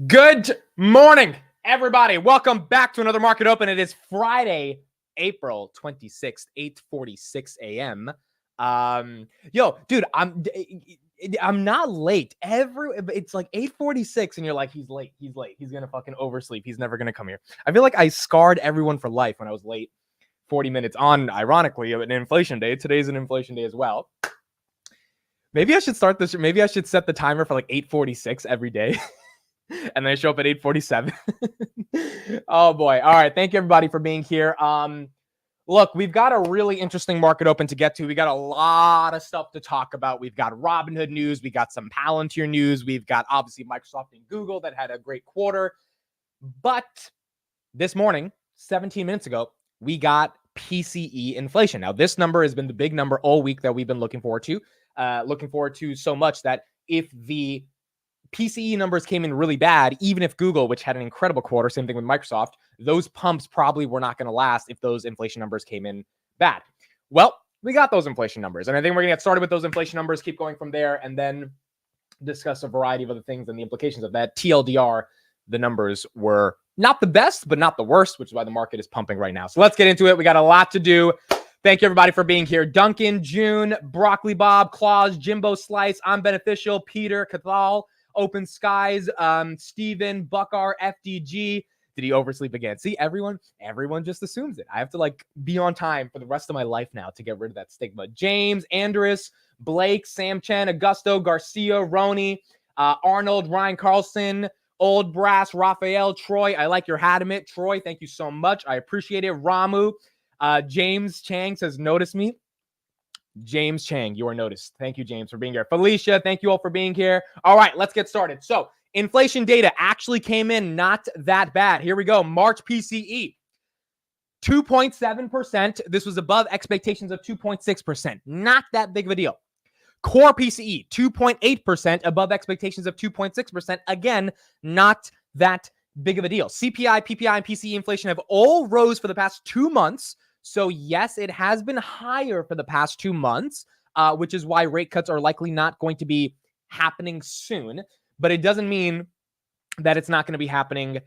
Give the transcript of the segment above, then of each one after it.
Good morning, everybody. Welcome back to another Market Open. It is Friday, April 26th, 8:46 a.m. Dude, I'm not late. It's like 8:46 and you're like, he's late. He's going to fucking oversleep. He's never going to come here. I feel like I scarred everyone for life when I was late 40 minutes on, ironically, an inflation day. Today's an inflation day as well. Maybe I should start this. Maybe I should set the timer for like 8:46 every day. And then I show up at 8:47. Oh boy. All right. Thank you everybody for being here. Look, we've got a really interesting market open to get to. We got a lot of stuff to talk about. We've got Robinhood news. We got some Palantir news. We've got obviously Microsoft and Google that had a great quarter. But this morning, 17 minutes ago, we got PCE inflation. Now, this number has been the big number all week that we've been looking forward to so much that if the PCE numbers came in really bad, even if Google, which had an incredible quarter, same thing with Microsoft, those pumps probably were not going to last if those inflation numbers came in bad. Well, we got those inflation numbers, and I think we're going to get started with those inflation numbers, keep going from there, and then discuss a variety of other things and the implications of that. TLDR, the numbers were not the best, but not the worst, which is why the market is pumping right now. So let's get into it. We got a lot to do. Thank you, everybody, for being here. Duncan, June, Broccoli Bob, Claus, Jimbo Slice, I'm Beneficial, Peter, Cathal, Open Skies, Steven, Buckar, FDG. Did he oversleep again? See, everyone just assumes it. I have to like be on time for the rest of my life now to get rid of that stigma. James, Andrus, Blake, Sam Chen, Augusto, Garcia, Roni, Arnold, Ryan Carlson, Old Brass, Raphael, Troy. I like your Hadamit. Troy, thank you so much. I appreciate it. Ramu, James Chang says, notice me. James Chang, you are noticed. Thank you, James, for being here. Felicia, thank you all for being here. All right, let's get started. So, inflation data actually came in not that bad. Here we go. March PCE, 2.7%. This was above expectations of 2.6%. Not that big of a deal. Core PCE, 2.8%, above expectations of 2.6%. Again, not that big of a deal. CPI, PPI, and PCE inflation have all rose for the past 2 months. So yes, it has been higher for the past 2 months, which is why rate cuts are likely not going to be happening soon. But it doesn't mean that it's not going to be happening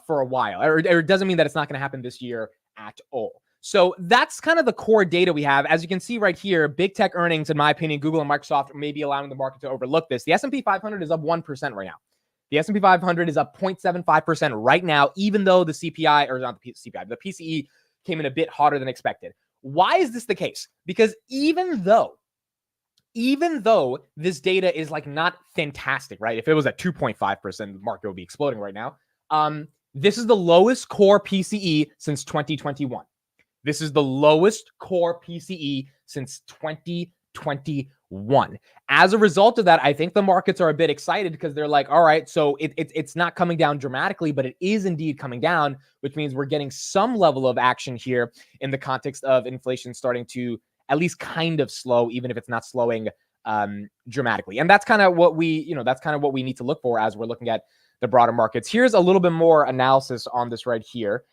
for a while, or it doesn't mean that it's not going to happen this year at all. So that's kind of the core data we have. As you can see right here, big tech earnings, in my opinion, Google and Microsoft may be allowing the market to overlook this. The S&P 500 is up 1% right now. The S&P 500 is up 0.75% right now, even though the CPI, or not the CPI, the PCE came in a bit hotter than expected. Why is this the case? Because even though this data is like not fantastic, right? If it was at 2.5%, the market would be exploding right now. This is the lowest core PCE since 2021. This is the lowest core PCE since 2021. As a result of that, I think the markets are a bit excited because they're like, all right, so it's not coming down dramatically, but it is indeed coming down, which means we're getting some level of action here in the context of inflation starting to at least kind of slow, even if it's not slowing dramatically. And that's kind of what we need to look for as we're looking at the broader markets. Here's a little bit more analysis on this right here.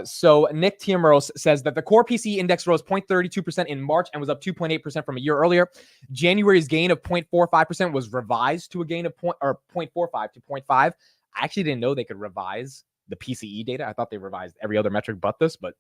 So Nick Tiamoros says that the core PCE index rose 0.32% in March and was up 2.8% from a year earlier. January's gain of 0.45% was revised to a gain of 0.45 to 0.5. I actually didn't know they could revise the PCE data. I thought they revised every other metric but this, but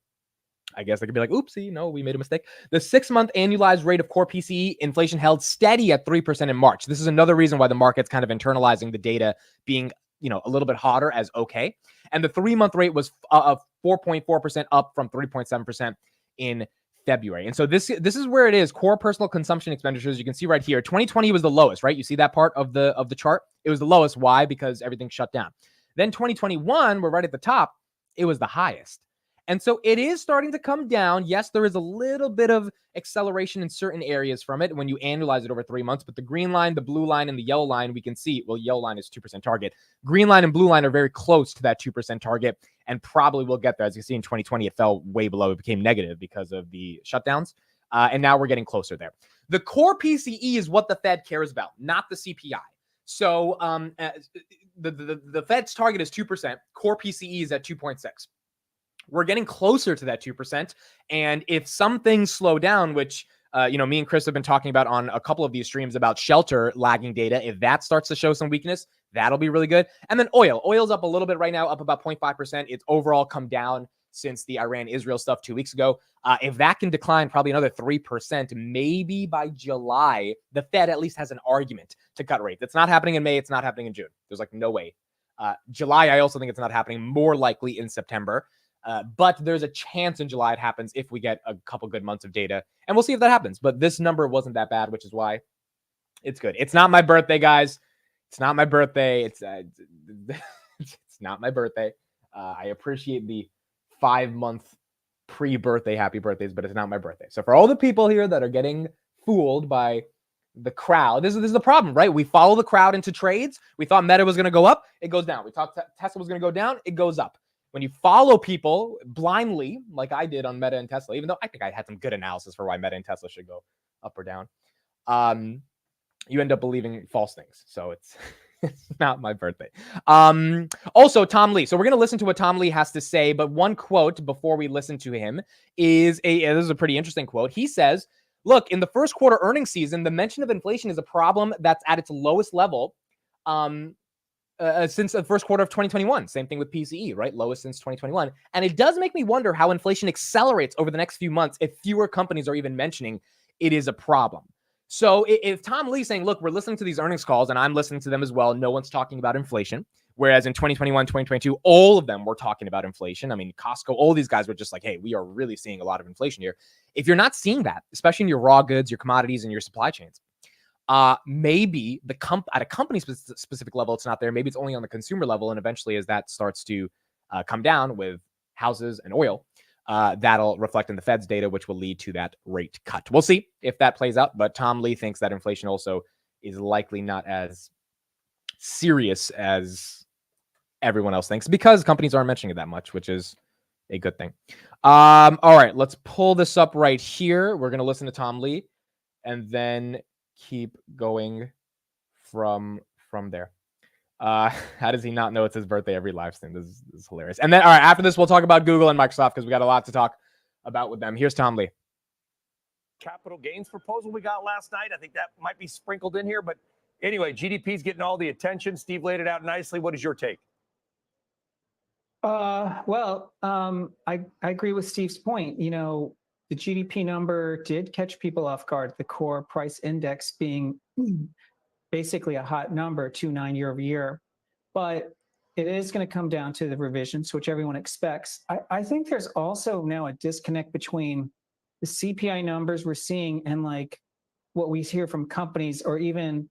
I guess they could be like, oopsie, no, we made a mistake. The 6-month annualized rate of core PCE inflation held steady at 3% in March. This is another reason why the market's kind of internalizing the data being a little bit hotter as okay. And the 3-month rate was 4.4% up from 3.7% in February. And so this is where it is. Core personal consumption expenditures, you can see right here. 2020 was the lowest, right? You see that part of the chart? It was the lowest. Why? Because everything shut down. Then 2021, we're right at the top. It was the highest. And so it is starting to come down. Yes, there is a little bit of acceleration in certain areas from it when you annualize it over 3 months. But the green line, the blue line, and the yellow line, we can see, well, yellow line is 2% target. Green line and blue line are very close to that 2% target and probably will get there. As you see in 2020, it fell way below. It became negative because of the shutdowns. And now we're getting closer there. The core PCE is what the Fed cares about, not the CPI. So the Fed's target is 2%. Core PCE is at 2.6. We're getting closer to that 2%. And if some things slow down, which Me and Chris have been talking about on a couple of these streams about shelter lagging data. If that starts to show some weakness, that'll be really good. And then oil's up a little bit right now, up about 0.5%. It's overall come down since the Iran-Israel stuff 2 weeks ago. If that can decline probably another 3%, maybe by July, the Fed at least has an argument to cut rates. It's not happening in May. It's not happening in June. There's like no way. July, I also think it's not happening. More likely in September. But there's a chance in July it happens if we get a couple good months of data. And we'll see if that happens. But this number wasn't that bad, which is why it's good. It's not my birthday, guys. It's not my birthday. It's not my birthday. I appreciate the 5-month pre-birthday happy birthdays, but it's not my birthday. So for all the people here that are getting fooled by the crowd, this is the problem, right? We follow the crowd into trades. We thought Meta was going to go up. It goes down. We thought Tesla was going to go down. It goes up. When you follow people blindly, like I did on Meta and Tesla, even though I think I had some good analysis for why Meta and Tesla should go up or down, you end up believing false things. So it's not my birthday. Also, Tom Lee. So we're going to listen to what Tom Lee has to say. But one quote before we listen to him is this is a pretty interesting quote. He says, look, in the first quarter earnings season, the mention of inflation is a problem that's at its lowest level since the first quarter of 2021. Same thing with PCE, right? Lowest since 2021. And it does make me wonder how inflation accelerates over the next few months if fewer companies are even mentioning it is a problem. So if Tom Lee's saying, look, we're listening to these earnings calls and I'm listening to them as well, no one's talking about inflation. Whereas in 2021, 2022, all of them were talking about inflation. I mean, Costco, all these guys were just like, hey, we are really seeing a lot of inflation here. If you're not seeing that, especially in your raw goods, your commodities, and your supply chains, maybe at a company specific level, it's not there. Maybe it's only on the consumer level. And eventually as that starts to come down with houses and oil, that'll reflect in the Fed's data, which will lead to that rate cut. We'll see if that plays out. But Tom Lee thinks that inflation also is likely not as serious as everyone else thinks because companies aren't mentioning it that much, which is a good thing. All right, let's pull this up right here. We're going to listen to Tom Lee and then keep going from there. How does he not know it's his birthday every live stream? This is hilarious. And then, all right, after this, we'll talk about Google and Microsoft because we got a lot to talk about with them. Here's Tom Lee. Capital gains proposal we got last night. I think that might be sprinkled in here. But anyway, GDP is getting all the attention. Steve laid it out nicely. What is your take? I agree with Steve's point. You know, the GDP number did catch people off guard. The core price index being basically a hot number, 2.9 year over year. But it is going to come down to the revisions, which everyone expects. I think there's also now a disconnect between the CPI numbers we're seeing and like what we hear from companies or even,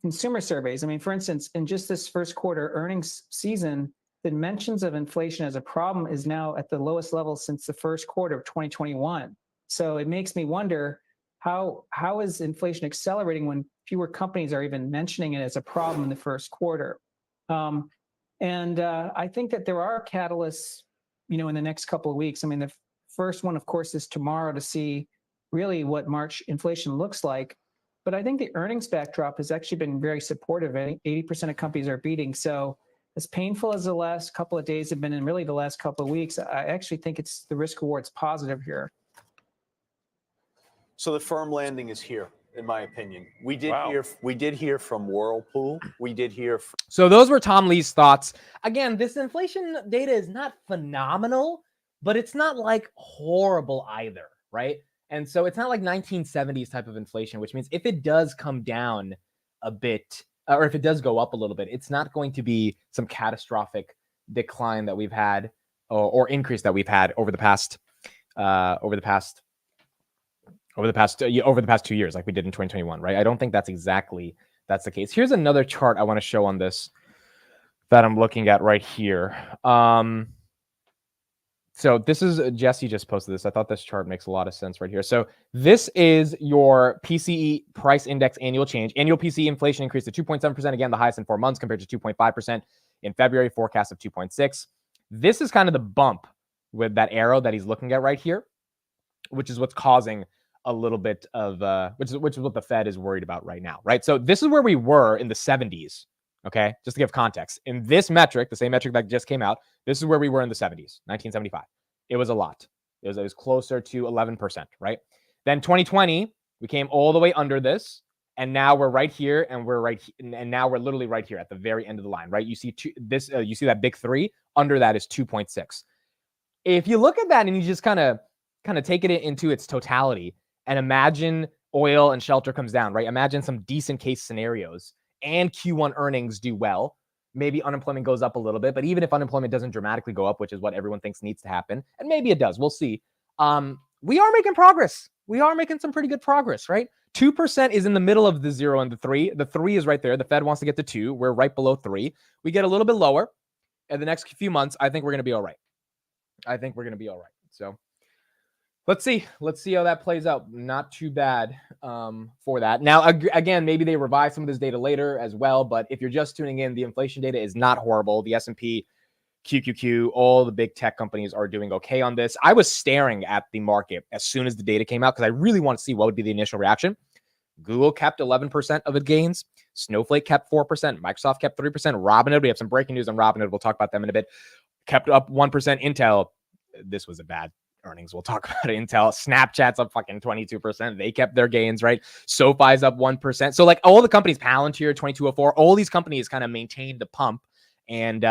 consumer surveys. I mean, for instance, in just this first quarter earnings season, the mentions of inflation as a problem is now at the lowest level since the first quarter of 2021. So it makes me wonder, how is inflation accelerating when fewer companies are even mentioning it as a problem in the first quarter? I think that there are catalysts, in the next couple of weeks. I mean, the first one, of course, is tomorrow to see really what March inflation looks like. But I think the earnings backdrop has actually been very supportive. I think 80% of companies are beating. So as painful as the last couple of days have been, and really the last couple of weeks, I actually think it's the risk reward's positive here. So the firm landing is here, in my opinion. We did hear from Whirlpool. We did hear from... So those were Tom Lee's thoughts. Again, this inflation data is not phenomenal, but it's not like horrible either, right? And so it's not like 1970s type of inflation, which means if it does come down a bit, or if it does go up a little bit, it's not going to be some catastrophic decline that we've had or increase that we've had over the past 2 years, like we did in 2021, right? I don't think that's the case. Here's another chart I want to show on this that I'm looking at right here. So this is Jesse just posted this. I thought this chart makes a lot of sense right here. So this is your PCE price index annual change. Annual PCE inflation increased to 2.7%, again, the highest in 4 months compared to 2.5% in February, forecast of 2.6. This is kind of the bump with that arrow that he's looking at right here, which is what's causing a little bit of, which is what the Fed is worried about right now, right? So this is where we were in the 70s, okay? Just to give context. In this metric, the same metric that just came out, this is where we were in the 70s, 1975. It was a lot. It was closer to 11%, right? Then 2020, we came all the way under this. And now we're right here, and and now we're literally right here at the very end of the line, right? You see you see that big 3. Under that is 2.6. If you look at that and you just kind of take it into its totality and imagine oil and shelter comes down, right? Imagine some decent case scenarios and Q1 earnings do well. Maybe unemployment goes up a little bit, but even if unemployment doesn't dramatically go up, which is what everyone thinks needs to happen, and maybe it does, we'll see. We are making progress. We are making some pretty good progress, right? 2% is in the middle of the 0 and the 3. The 3 is right there. The Fed wants to get to 2. We're right below 3. We get a little bit lower in the next few months. I think we're going to be all right. So let's see how that plays out. Not too bad for that. Now, again, maybe they revise some of this data later as well. But if you're just tuning in, the inflation data is not horrible. The S&P, QQQ, all the big tech companies are doing okay on this. I was staring at the market as soon as the data came out because I really want to see what would be the initial reaction. Google kept 11% of its gains. Snowflake kept 4%. Microsoft kept 3%. Robinhood, we have some breaking news on Robinhood. We'll talk about them in a bit. Kept up 1%. Intel, this was a bad earnings. We'll talk about Intel. Snapchat's up fucking 22%. They kept their gains, right? SoFi's up 1%. So like all the companies, Palantir, 2204, all these companies kind of maintained the pump. And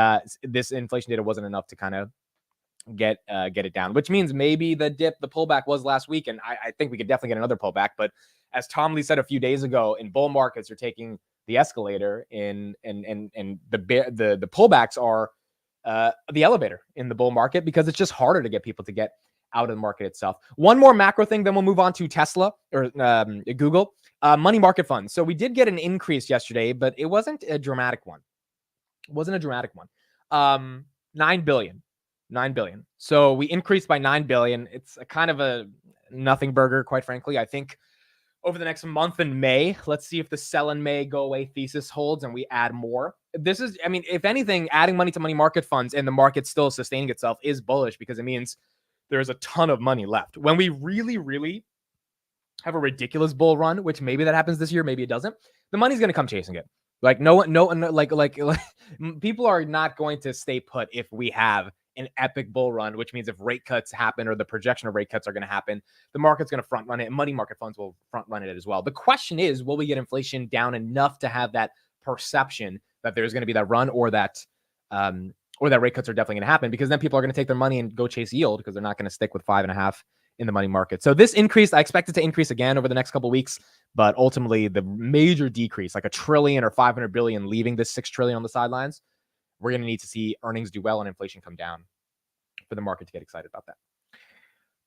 this inflation data wasn't enough to kind of get it down, which means maybe the pullback was last week. And I think we could definitely get another pullback. But as Tom Lee said a few days ago, in bull markets, you're taking the escalator and the pullbacks are the elevator in the bull market because it's just harder to get people to get out of the market itself. One more macro thing, then we'll move on to Tesla or Google. Money market funds. So we did get an increase yesterday, but it wasn't a dramatic one. 9 billion. So we increased by 9 billion. It's a kind of a nothing burger, quite frankly. I think over the next month in May, let's see if the sell in May, go away thesis holds and we add more. This is, I mean, if anything, adding money to money market funds and the market still sustaining itself is bullish because it means there's a ton of money left. When we really, really have a ridiculous bull run, which maybe that happens this year, maybe it doesn't, the money's going to come chasing it. Like no, like people are not going to stay put if we have an epic bull run, which means if rate cuts happen or the projection of rate cuts are going to happen, the market's going to front run it and money market funds will front run it as well. The question is, will we get inflation down enough to have that perception that there's going to be that run or that rate cuts are definitely going to happen? Because then people are going to take their money and go chase yield because they're not going to stick with 5.5 in the money market. So this increase, I expect it to increase again over the next couple of weeks, but ultimately the major decrease, like $1 trillion or 500 billion leaving this 6 trillion on the sidelines, we're going to need to see earnings do well and inflation come down for the market to get excited about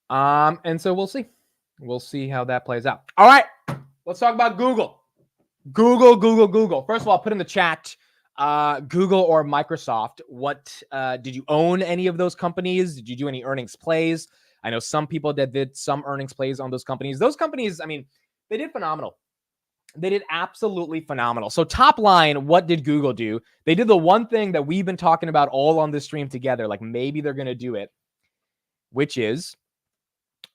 that. And so we'll see how that plays out. All right, let's talk about Google. Google. First of all, put in the chat, Google or Microsoft. What did you own any of those companies? Did you do any earnings plays? I know some people that did some earnings plays on those companies. Those companies, I mean, they did phenomenal. They did absolutely phenomenal. So top line, what did Google do? They did the one thing that we've been talking about all on this stream together, like maybe they're going to do it, which is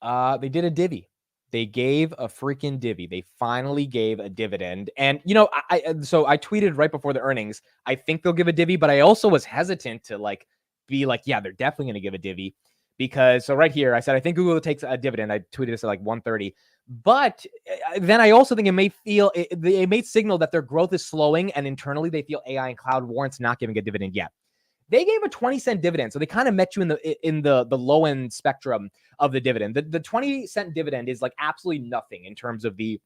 they did a divvy. They gave a freaking divvy. They finally gave a dividend. And, you know, I tweeted right before the earnings, I think they'll give a divvy, but I also was hesitant to be like, yeah, they're definitely going to give a divvy. Because so right here, I said, I think Google takes a dividend. I tweeted this at like 1:30. But then I also think it may signal that their growth is slowing and internally they feel AI and cloud warrants not giving a dividend yet. They gave a 20-cent dividend. So they kind of met you in the low end spectrum of the dividend. The 20-cent dividend is like absolutely nothing in terms of the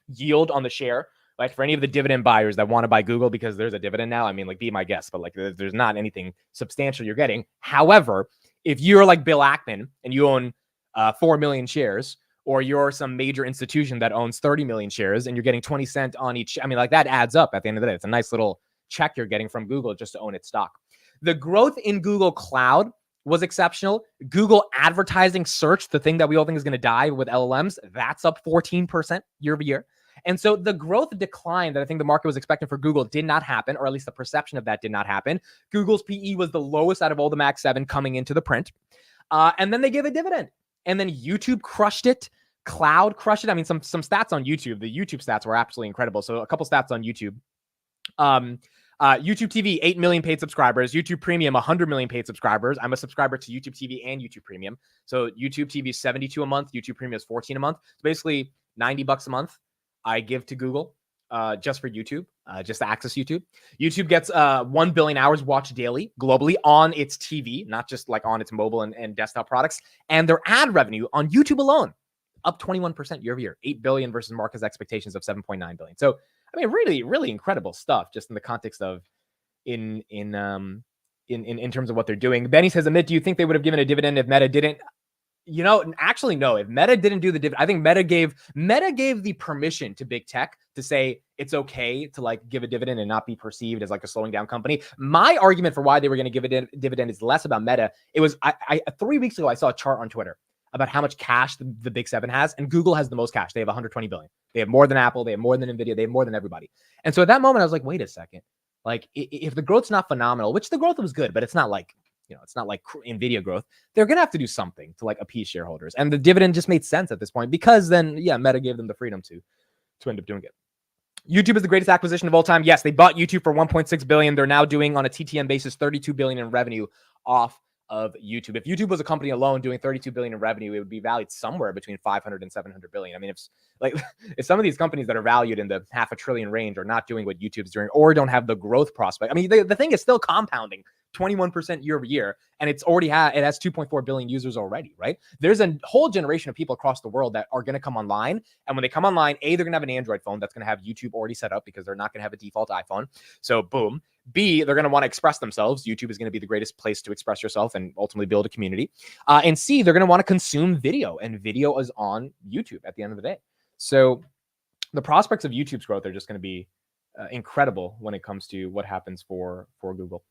yield on the share. Like for any of the dividend buyers that want to buy Google because there's a dividend now, I mean, like be my guest, but like there's not anything substantial you're getting. However, if you're like Bill Ackman and you own 4 million shares, or you're some major institution that owns 30 million shares and you're getting 20 cents on each, I mean, like that adds up at the end of the day. It's a nice little check you're getting from Google just to own its stock. The growth in Google Cloud was exceptional. Google advertising search, the thing that we all think is going to die with LLMs, that's up 14% year over year. And so the growth decline that I think the market was expecting for Google did not happen, or at least the perception of that did not happen. Google's PE was the lowest out of all the Mag 7 coming into the print. And then they gave a dividend. And then YouTube crushed it. Cloud crushed it. I mean, some stats on YouTube. The YouTube stats were absolutely incredible. So a couple stats on YouTube. YouTube TV, 8 million paid subscribers. YouTube Premium, 100 million paid subscribers. I'm a subscriber to YouTube TV and YouTube Premium. So YouTube TV is 72 a month. YouTube Premium is 14 a month. So basically $90 a month I give to Google just for YouTube, just to access YouTube. YouTube gets 1 billion hours watched daily globally on its TV, not just like on its mobile and desktop products. And their ad revenue on YouTube alone, up 21% year over year, 8 billion versus market's expectations of 7.9 billion. So, I mean, really, really incredible stuff just in the context of in terms of what they're doing. Benny says, Amit, do you think they would have given a dividend if Meta didn't? You know, actually, no. If Meta didn't do the dividend, I think Meta gave the permission to big tech to say it's okay to like give a dividend and not be perceived as like a slowing down company. My argument for why they were going to give a dividend is less about Meta. It was I 3 weeks ago I saw a chart on Twitter about how much cash the Big Seven has, and Google has the most cash. They have 120 billion. They have more than Apple. They have more than Nvidia. They have more than everybody. And so at that moment, I was like, wait a second. Like, if the growth's not phenomenal, which the growth was good, but it's not like, you know, it's not like Nvidia growth, they're going to have to do something to like appease shareholders. And the dividend just made sense at this point because then, yeah, Meta gave them the freedom to end up doing it. YouTube is the greatest acquisition of all time. Yes, they bought YouTube for 1.6 billion. They're now doing on a TTM basis, 32 billion in revenue off of YouTube. If YouTube was a company alone doing 32 billion in revenue, it would be valued somewhere between 500 and 700 billion. I mean, if some of these companies that are valued in the $500 billion range are not doing what YouTube's doing or don't have the growth prospect, I mean, the thing is still compounding 21% year over year, and it has 2.4 billion users already, right? There's a whole generation of people across the world that are going to come online, and when they come online, A, they're going to have an Android phone that's going to have YouTube already set up because they're not going to have a default iPhone. So boom. B, they're going to want to express themselves. YouTube is going to be the greatest place to express yourself and ultimately build a community. And C, they're going to want to consume video, and video is on YouTube at the end of the day. So the prospects of YouTube's growth are just going to be incredible when it comes to what happens for Google.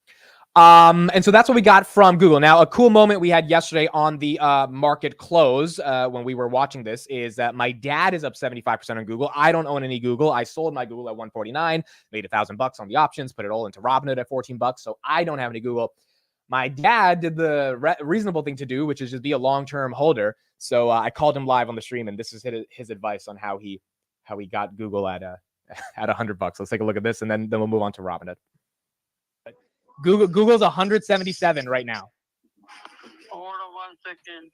And so that's what we got from Google. Now, a cool moment we had yesterday on the market close when we were watching this is that my dad is up 75% on Google. I don't own any Google. I sold my Google at 149, made $1,000 on the options, put it all into Robinhood at $14. So I don't have any Google. My dad did the reasonable thing to do, which is just be a long-term holder. So I called him live on the stream, and this is his advice on how he got Google at $100. Let's take a look at this, and then we'll move on to Robinhood. Google's 177 right now. Hold on 1 second.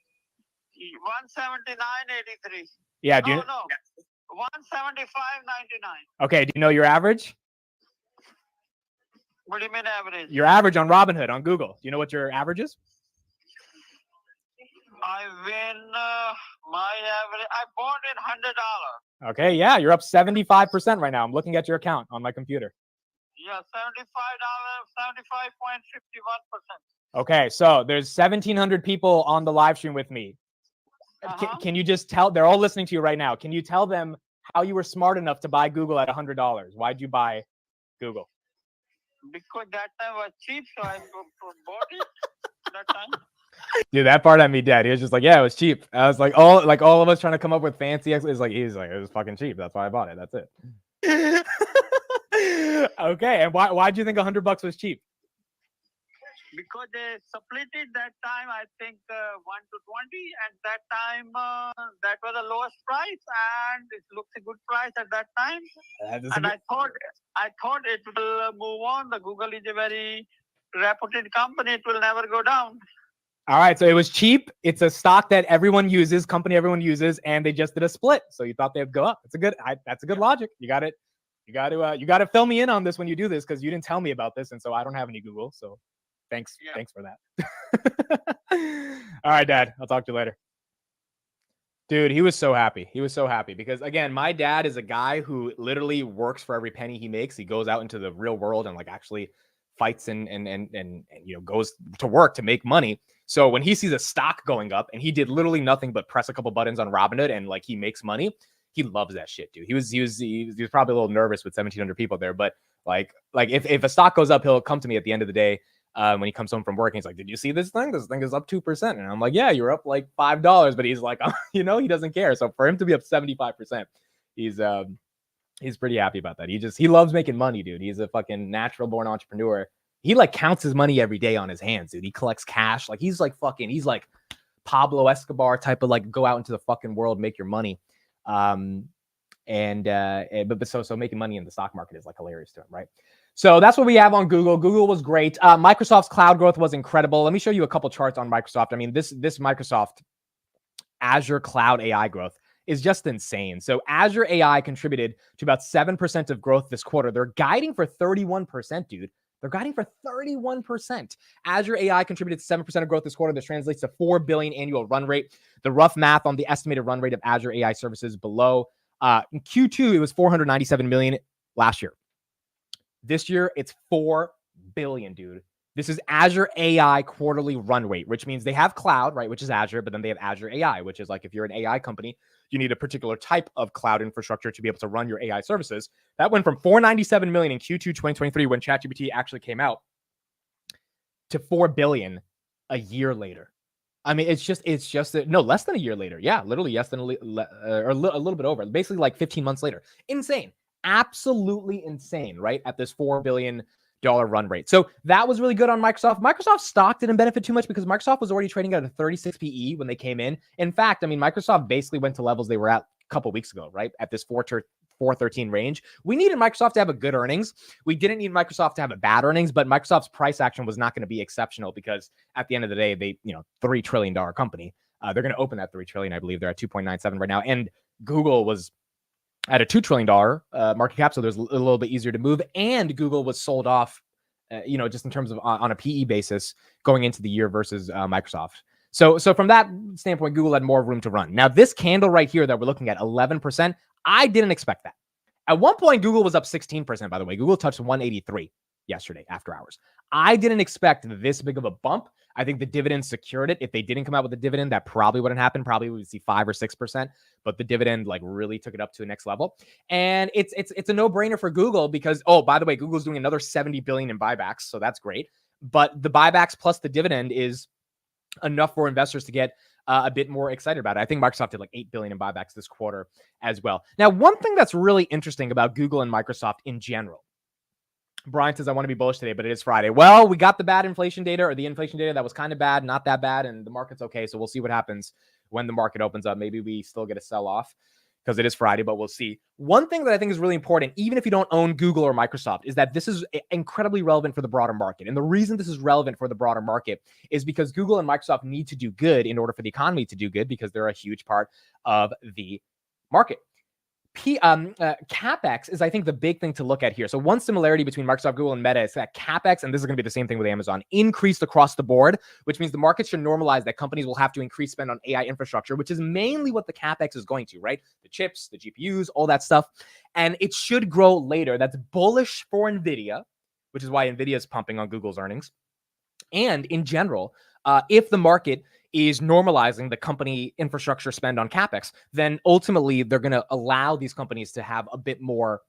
179.83. Yeah, do you? No, 175.99. Okay, do you know your average? What do you mean average? Your average on Robinhood on Google. Do you know what your average is? I win my average. I bought it $100. Okay, yeah, you're up 75% right now. I'm looking at your account on my computer. Yeah, $75, 75.51%. Okay, so there's 1,700 people on the live stream with me. Can you just tell? They're all listening to you right now. Can you tell them how you were smart enough to buy Google at $100? Why'd you buy Google? Because that time was cheap, so I bought it that time. Dude, that part had me dead. He was just like, yeah, it was cheap. I was like, all of us trying to come up with fancy. He's like, it was fucking cheap. That's why I bought it. That's it. Okay, and why do you think $100 was cheap? Because they split it that time, I think 1 to 20, and that time that was the lowest price, and it looks a good price at that time. And I thought it will move on. The Google is a very reputed company; it will never go down. All right, so it was cheap. It's a stock that everyone uses, company everyone uses, and they just did a split. So you thought they'd go up. That's a good logic. You got it. You got to fill me in on this when you do this because you didn't tell me about this, and so I don't have any Google. So thanks for that. All right, Dad. I'll talk to you later. Dude, he was so happy. He was so happy because again, my dad is a guy who literally works for every penny he makes. He goes out into the real world and like actually fights and you know goes to work to make money. So when he sees a stock going up and he did literally nothing but press a couple buttons on Robinhood and like he makes money, he loves that shit, dude. He was probably a little nervous with 1,700 people there, but like if a stock goes up, he'll come to me at the end of the day when he comes home from work. And he's like, "Did you see this thing? This thing is up 2%." And I'm like, "Yeah, you're up like $5." But he's like, you know, he doesn't care. So for him to be up 75%, he's pretty happy about that. He loves making money, dude. He's a fucking natural born entrepreneur. He like counts his money every day on his hands, dude. He collects cash. Like he's like Pablo Escobar type of like go out into the fucking world, make your money. But so making money in the stock market is like hilarious to him, right? So that's what we have on Google. Google was great. Microsoft's cloud growth was incredible. Let me show you a couple charts on Microsoft. I mean, this Microsoft Azure cloud AI growth is just insane. So Azure AI contributed to about 7% of growth this quarter. They're guiding for 31%, dude. They're guiding for 31%. Azure AI contributed to 7% of growth this quarter. This translates to $4 billion annual run rate. The rough math on the estimated run rate of Azure AI services below. In Q2, it was $497 million last year. This year, it's $4 billion, dude. This is Azure AI quarterly run rate, which means they have cloud, right, which is Azure, but then they have Azure AI, which is like if you're an AI company, you need a particular type of cloud infrastructure to be able to run your AI services. That went from $497 million in Q2 2023 when ChatGPT actually came out to $4 billion a year later. I mean, it's just no, less than a year later. Yeah, literally less than a little bit over, basically like 15 months later. Insane. Absolutely insane, right? At this $4 billion run rate. So that was really good on Microsoft. Microsoft stock didn't benefit too much because Microsoft was already trading at a 36 PE when they came in. In fact, I mean, Microsoft basically went to levels they were at a couple weeks ago, right? At this 413 range. We needed Microsoft to have a good earnings. We didn't need Microsoft to have a bad earnings, but Microsoft's price action was not going to be exceptional because at the end of the day, they, $3 trillion company. They're going to open that 3 trillion, I believe. They're at 2.97 right now. And Google was at a $2 trillion market cap, so there's a little bit easier to move. And Google was sold off, just in terms of on a PE basis going into the year versus Microsoft. So from that standpoint, Google had more room to run. Now, this candle right here that we're looking at, 11%, I didn't expect that. At one point, Google was up 16%, by the way. Google touched 183 yesterday after hours. I didn't expect this big of a bump. I think the dividend secured it. If they didn't come out with a dividend, that probably wouldn't happen. Probably we would see 5 or 6%, but the dividend really took it up to the next level. And it's a no-brainer for Google because, oh, by the way, Google's doing another 70 billion in buybacks, so that's great. But the buybacks plus the dividend is enough for investors to get a bit more excited about it. I think Microsoft did like 8 billion in buybacks this quarter as well. Now, one thing that's really interesting about Google and Microsoft in general, Brian says, I want to be bullish today, but it is Friday. Well, we got the bad inflation data, or the inflation data that was kind of bad, not that bad, and the market's okay. So we'll see what happens when the market opens up. Maybe we still get a sell-off because it is Friday, but we'll see. One thing that I think is really important, even if you don't own Google or Microsoft, is that this is incredibly relevant for the broader market. And the reason this is relevant for the broader market is because Google and Microsoft need to do good in order for the economy to do good because they're a huge part of the market. CapEx is, I think, the big thing to look at here. So one similarity between Microsoft, Google, and Meta is that CapEx, and this is going to be the same thing with Amazon, increased across the board, which means the market should normalize that companies will have to increase spend on AI infrastructure, which is mainly what the CapEx is going to, right? The chips, the GPUs, all that stuff. And it should grow later. That's bullish for NVIDIA, which is why NVIDIA is pumping on Google's earnings. And in general, if the market is normalizing the company infrastructure spend on CapEx, then ultimately they're going to allow these companies to have a bit more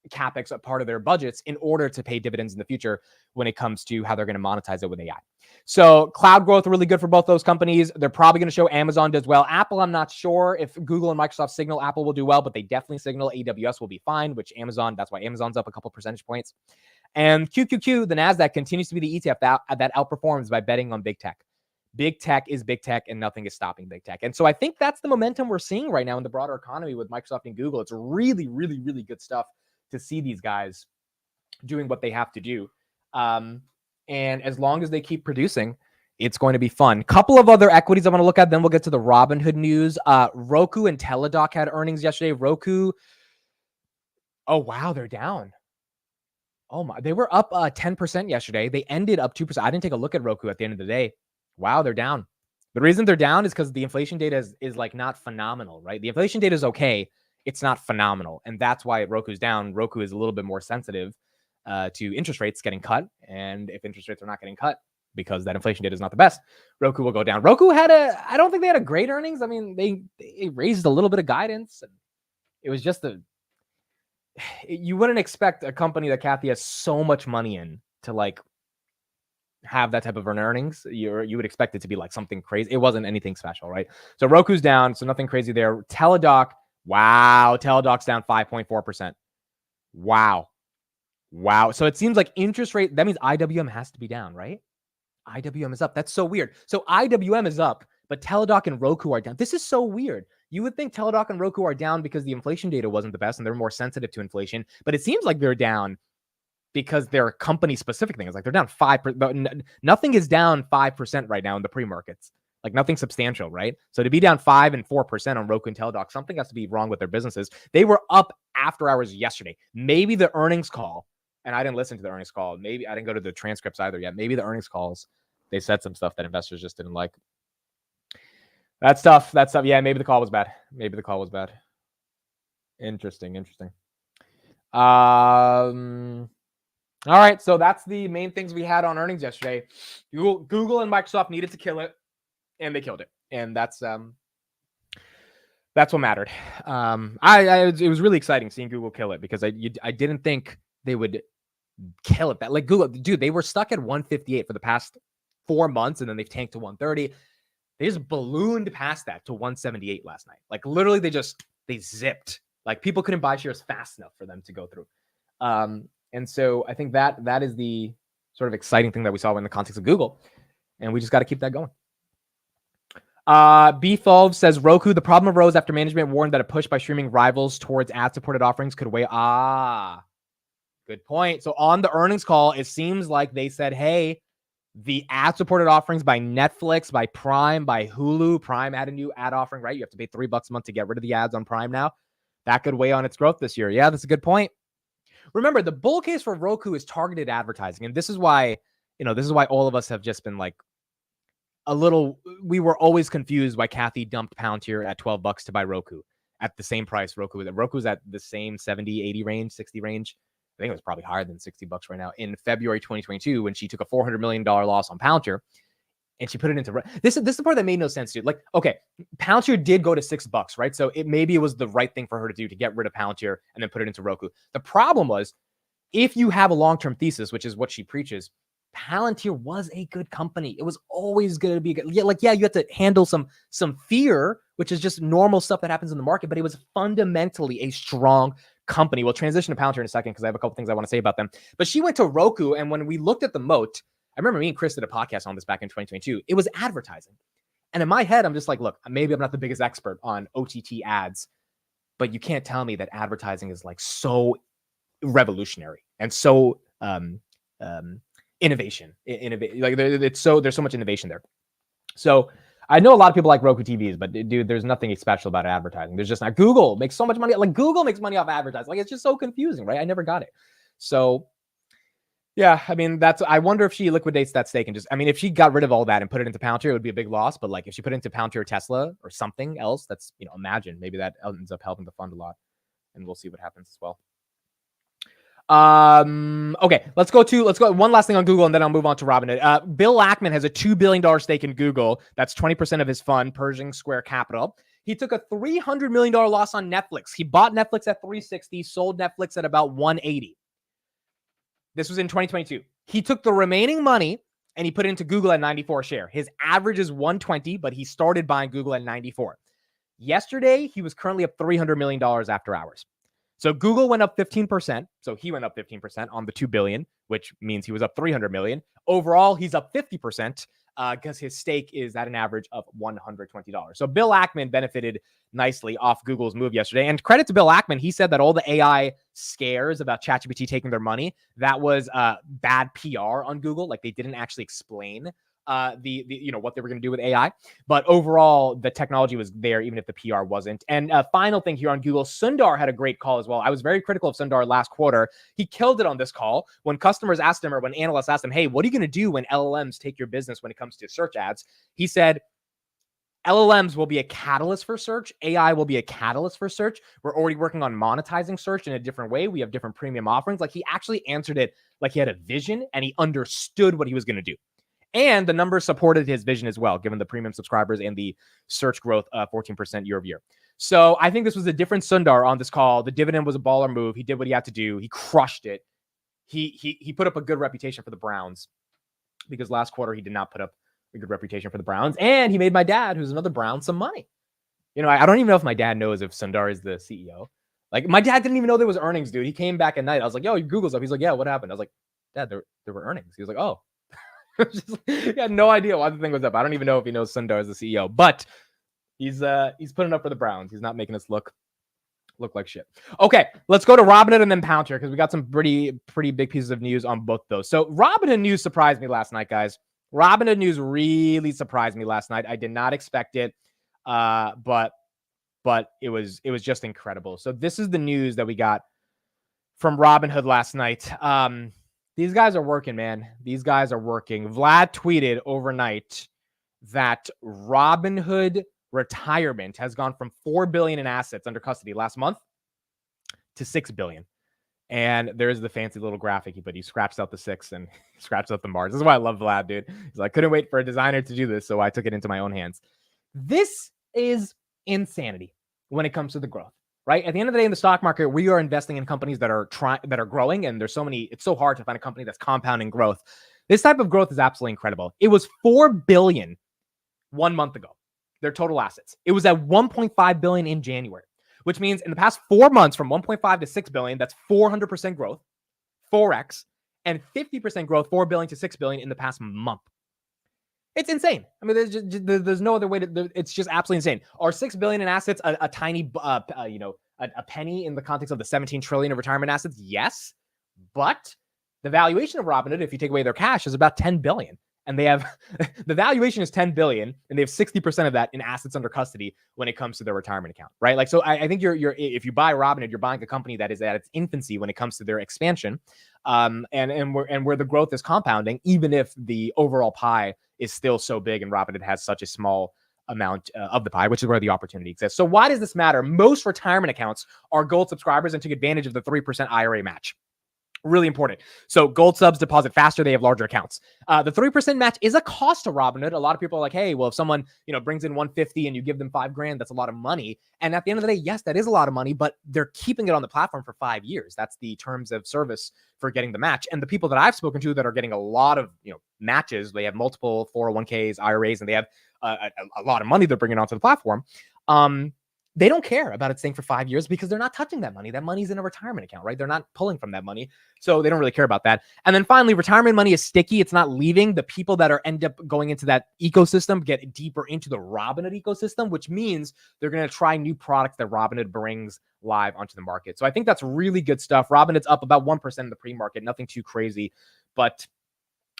CapEx a part of their budgets in order to pay dividends in the future when it comes to how they're going to monetize it with AI. So cloud growth really good for both those companies. They're probably going to show Amazon does well. Apple, I'm not sure if Google and Microsoft signal Apple will do well, but they definitely signal AWS will be fine, which Amazon, that's why Amazon's up a couple percentage points. And QQQ, the NASDAQ, continues to be the ETF that outperforms by betting on big tech. Big tech is big tech, and nothing is stopping big tech. And so I think that's the momentum we're seeing right now in the broader economy with Microsoft and Google. It's really, really, really good stuff to see these guys doing what they have to do. And as long as they keep producing, it's going to be fun. Couple of other equities I want to look at, then we'll get to the Robinhood news. Roku and Teladoc had earnings yesterday. Roku, oh, wow, they're down. Oh, my. They were up 10% yesterday. They ended up 2%. I didn't take a look at Roku at the end of the day. Wow, they're down. The reason they're down is because the inflation data is like not phenomenal, right? The inflation data is okay. It's not phenomenal. And that's why Roku's down. Roku is a little bit more sensitive to interest rates getting cut. And if interest rates are not getting cut because that inflation data is not the best, Roku will go down. Roku I don't think they had a great earnings. I mean, they raised a little bit of guidance. And it was just you wouldn't expect a company that Kathy has so much money in to have that type of an earnings. You would expect it to be like something crazy. It wasn't anything special, right? So Roku's down, so nothing crazy there. Teladoc, wow, Teladoc's down 5.4%. Wow. So it seems like interest rate, that means IWM has to be down, right? IWM is up. That's so weird. So IWM is up, but Teladoc and Roku are down. This is so weird. You would think Teladoc and Roku are down because the inflation data wasn't the best and they're more sensitive to inflation, but it seems like they're down because they're company specific things. Like they're down 5%. Nothing is down 5% right now in the pre-markets. Like nothing substantial, right? So to be down 5 and 4% on Roku and Teladoc, something has to be wrong with their businesses. They were up after hours yesterday. Maybe the earnings call, and I didn't listen to the earnings call. Maybe I didn't go to the transcripts either yet. Maybe the earnings calls, they said some stuff that investors just didn't like. That's tough. Yeah, maybe the call was bad. Interesting. All right, so that's the main things we had on earnings yesterday. Google and Microsoft needed to kill it, and they killed it, and that's what mattered. It was really exciting seeing Google kill it because I didn't think they would kill it. That like Google, dude, they were stuck at 158 for the past 4 months, and then they've tanked to 130. They just ballooned past that to 178 last night. Like literally, they zipped. Like people couldn't buy shares fast enough for them to go through. And so I think that is the sort of exciting thing that we saw in the context of Google. And we just got to keep that going. B12 says, Roku, the problem arose after management warned that a push by streaming rivals towards ad-supported offerings could weigh. Good point. So on the earnings call, it seems like they said, hey, the ad-supported offerings by Netflix, by Prime, by Hulu. Prime had a new ad offering, right? You have to pay $3 a month to get rid of the ads on Prime now. That could weigh on its growth this year. Yeah, that's a good point. Remember, the bull case for Roku is targeted advertising. And this is why all of us have just been like we were always confused why Kathy dumped Palantir at $12 to buy Roku at the same price Roku's at the same 70, 80 range, 60 range. I think it was probably higher than $60 right now in February 2022 when she took a $400 million loss on Palantir and she put it into this is the part that made no sense, dude. Like, okay, Palantir did go to $6, right? So maybe it was the right thing for her to do to get rid of Palantir and then put it into Roku. The problem was, if you have a long-term thesis, which is what she preaches, Palantir was a good company. It was always going to be good. Yeah, you have to handle some fear, which is just normal stuff that happens in the market, but it was fundamentally a strong company. We'll transition to Palantir in a second because I have a couple things I want to say about them. But she went to Roku, and when we looked at the moat, I remember me and Chris did a podcast on this back in 2022. It was advertising. And in my head, I'm just like, look, maybe I'm not the biggest expert on OTT ads, but you can't tell me that advertising is like so revolutionary and so innovation. Like there's so much innovation there. So I know a lot of people like Roku TVs, but dude, there's nothing special about advertising. There's just not. Google makes so much money. Like Google makes money off advertising. Like it's just so confusing, right? I never got it. So yeah, I mean, I wonder if she liquidates that stake and if she got rid of all that and put it into Palantir, it would be a big loss. But like if she put it into Palantir or Tesla or something else, that's, imagine maybe that ends up helping the fund a lot, and we'll see what happens as well. Okay, let's go one last thing on Google and then I'll move on to Robinhood. Bill Ackman has a $2 billion stake in Google. That's 20% of his fund, Pershing Square Capital. He took a $300 million loss on Netflix. He bought Netflix at $360, sold Netflix at about $180. This was in 2022. He took the remaining money and he put it into Google at 94 a share. His average is 120, but he started buying Google at 94. Yesterday, he was currently up $300 million after hours. So Google went up 15%. So he went up 15% on the $2 billion, which means he was up $300 million. Overall, he's up 50% because his stake is at an average of $120. So Bill Ackman benefited nicely off Google's move yesterday. And credit to Bill Ackman, he said that all the AI scares about ChatGPT taking their money, that was bad PR on Google. Like they didn't actually explain what they were going to do with AI, but overall the technology was there, even if the PR wasn't. And final thing here on Google, Sundar had a great call as well. I was very critical of Sundar last quarter. He killed it on this call when customers asked him, or when analysts asked him, hey, what are you going to do when LLMs take your business when it comes to search ads? He said, LLMs will be a catalyst for search. AI will be a catalyst for search. We're already working on monetizing search in a different way. We have different premium offerings. Like he actually answered it like he had a vision and he understood what he was going to do. And the numbers supported his vision as well, given the premium subscribers and the search growth 14% year over year. So I think this was a different Sundar on this call. The dividend was a baller move. He did what he had to do. He crushed it. He put up a good reputation for the Browns, because last quarter he did not put up a good reputation for the Browns. And he made my dad, who's another Brown, some money. I don't even know if my dad knows if Sundar is the CEO. Like my dad didn't even know there was earnings, dude. He came back at night. I was like, yo, Google's up. He's like, yeah, what happened? I was like, Dad, there were earnings. He was like, oh. He had no idea why the thing was up. I don't even know if he knows Sundar is the CEO, but he's putting up for the Browns. He's not making us look Look like shit. Okay, let's go to Robinhood and then Palantir because we got some pretty big pieces of news on both those. So Robinhood news surprised me last night, guys. Robinhood news really surprised me last night. I did not expect it, but it was just incredible. So this is the news that we got from Robinhood last night. These guys are working, man. These guys are working. Vlad tweeted overnight that Robinhood Retirement has gone from $4 billion in assets under custody last month to $6 billion. And there's the fancy little graphic, but he scratched out the 6 and scratched out the Mars. This is why I love Vlad, dude. He's like, couldn't wait for a designer to do this, so I took it into my own hands. This is insanity when it comes to the growth, right? At the end of the day, in the stock market, we are investing in companies that are growing, and there's so many. It's so hard to find a company that's compounding growth. This type of growth is absolutely incredible. It was $4 billion 1 month ago. Their total assets. It was at $1.5 billion in January, which means in the past 4 months from 1.5 to 6 billion, that's 400% growth, 4x, and 50% growth, 4 billion to 6 billion in the past month. It's insane. I mean, there's no other way to. It's just absolutely insane. Are 6 billion in assets a tiny, a penny in the context of the 17 trillion of retirement assets? Yes, but the valuation of Robinhood, if you take away their cash, is about 10 billion. And they have the valuation is 10 billion, and they have 60% of that in assets under custody when it comes to their retirement account, right? Like, so I think you're if you buy Robinhood, you're buying a company that is at its infancy when it comes to their expansion, and where the growth is compounding, even if the overall pie is still so big, and Robinhood has such a small amount of the pie, which is where the opportunity exists. So why does this matter? Most retirement accounts are Gold subscribers and took advantage of the 3% IRA match. Really important. So Gold subs deposit faster. They have larger accounts. The 3% match is a cost to Robinhood. A lot of people are like, hey, well, if someone, brings in 150 and you give them $5,000, that's a lot of money. And at the end of the day, yes, that is a lot of money, but they're keeping it on the platform for 5 years. That's the terms of service for getting the match. And the people that I've spoken to that are getting a lot of, matches, they have multiple 401ks, IRAs, and they have a lot of money they're bringing onto the platform. They don't care about it staying for 5 years because they're not touching that money. That money's in a retirement account, right? They're not pulling from that money. So they don't really care about that. And then finally, retirement money is sticky. It's not leaving. The people that end up going into that ecosystem get deeper into the Robinhood ecosystem, which means they're going to try new products that Robinhood brings live onto the market. So I think that's really good stuff. Robinhood's up about 1% in the pre-market, nothing too crazy, but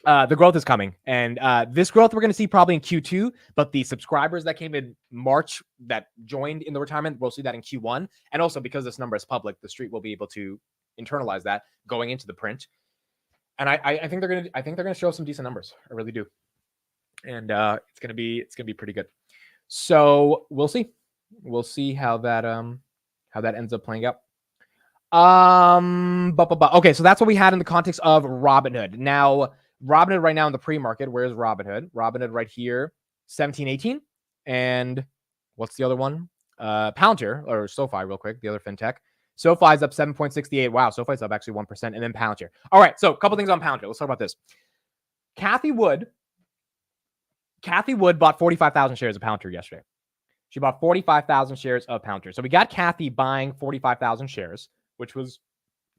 the growth is coming, and this growth we're going to see probably in Q2, but the subscribers that came in March that joined in the retirement, we'll see that in Q1. And also because this number is public, the street will be able to internalize that going into the print. And I think they're going to show some decent numbers. I really do. And it's going to be pretty good. So we'll see. We'll see how that ends up playing out. Okay, so that's what we had in the context of Robinhood. Now, Robinhood right now in the pre-market. Where's Robinhood? Robinhood right here, 17.18. And what's the other one? Palantir or SoFi, real quick. The other fintech. SoFi's up 7.68. Wow, SoFi's up actually 1%. And then Palantir. All right, so a couple things on Palantir. Let's talk about this. Kathy Wood bought 45,000 shares of Palantir yesterday. She bought 45,000 shares of Palantir. So we got Kathy buying 45,000 shares, which was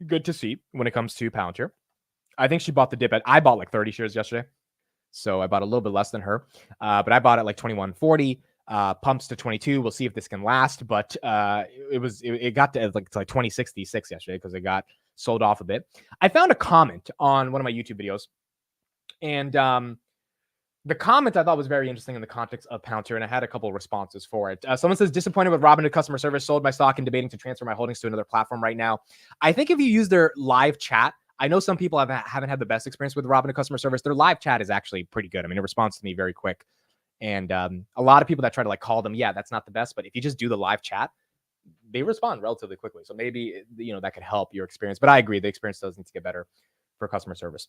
good to see when it comes to Palantir. I think she bought the dip I bought like 30 shares yesterday. So I bought a little bit less than her. But I bought it like 21.40, pumps to 22. We'll see if this can last. But it got to like 20.66 yesterday because it got sold off a bit. I found a comment on one of my YouTube videos. And the comment I thought was very interesting in the context of Palantir, and I had a couple of responses for it. Someone says, disappointed with Robinhood customer service, sold my stock and debating to transfer my holdings to another platform right now. I think if you use their live chat, I know some people haven't had the best experience with Robinhood customer service. Their live chat is actually pretty good. I mean, it responds to me very quick. And a lot of people that try to call them, yeah, that's not the best. But if you just do the live chat, they respond relatively quickly. So maybe, that could help your experience. But I agree, the experience does need to get better for customer service.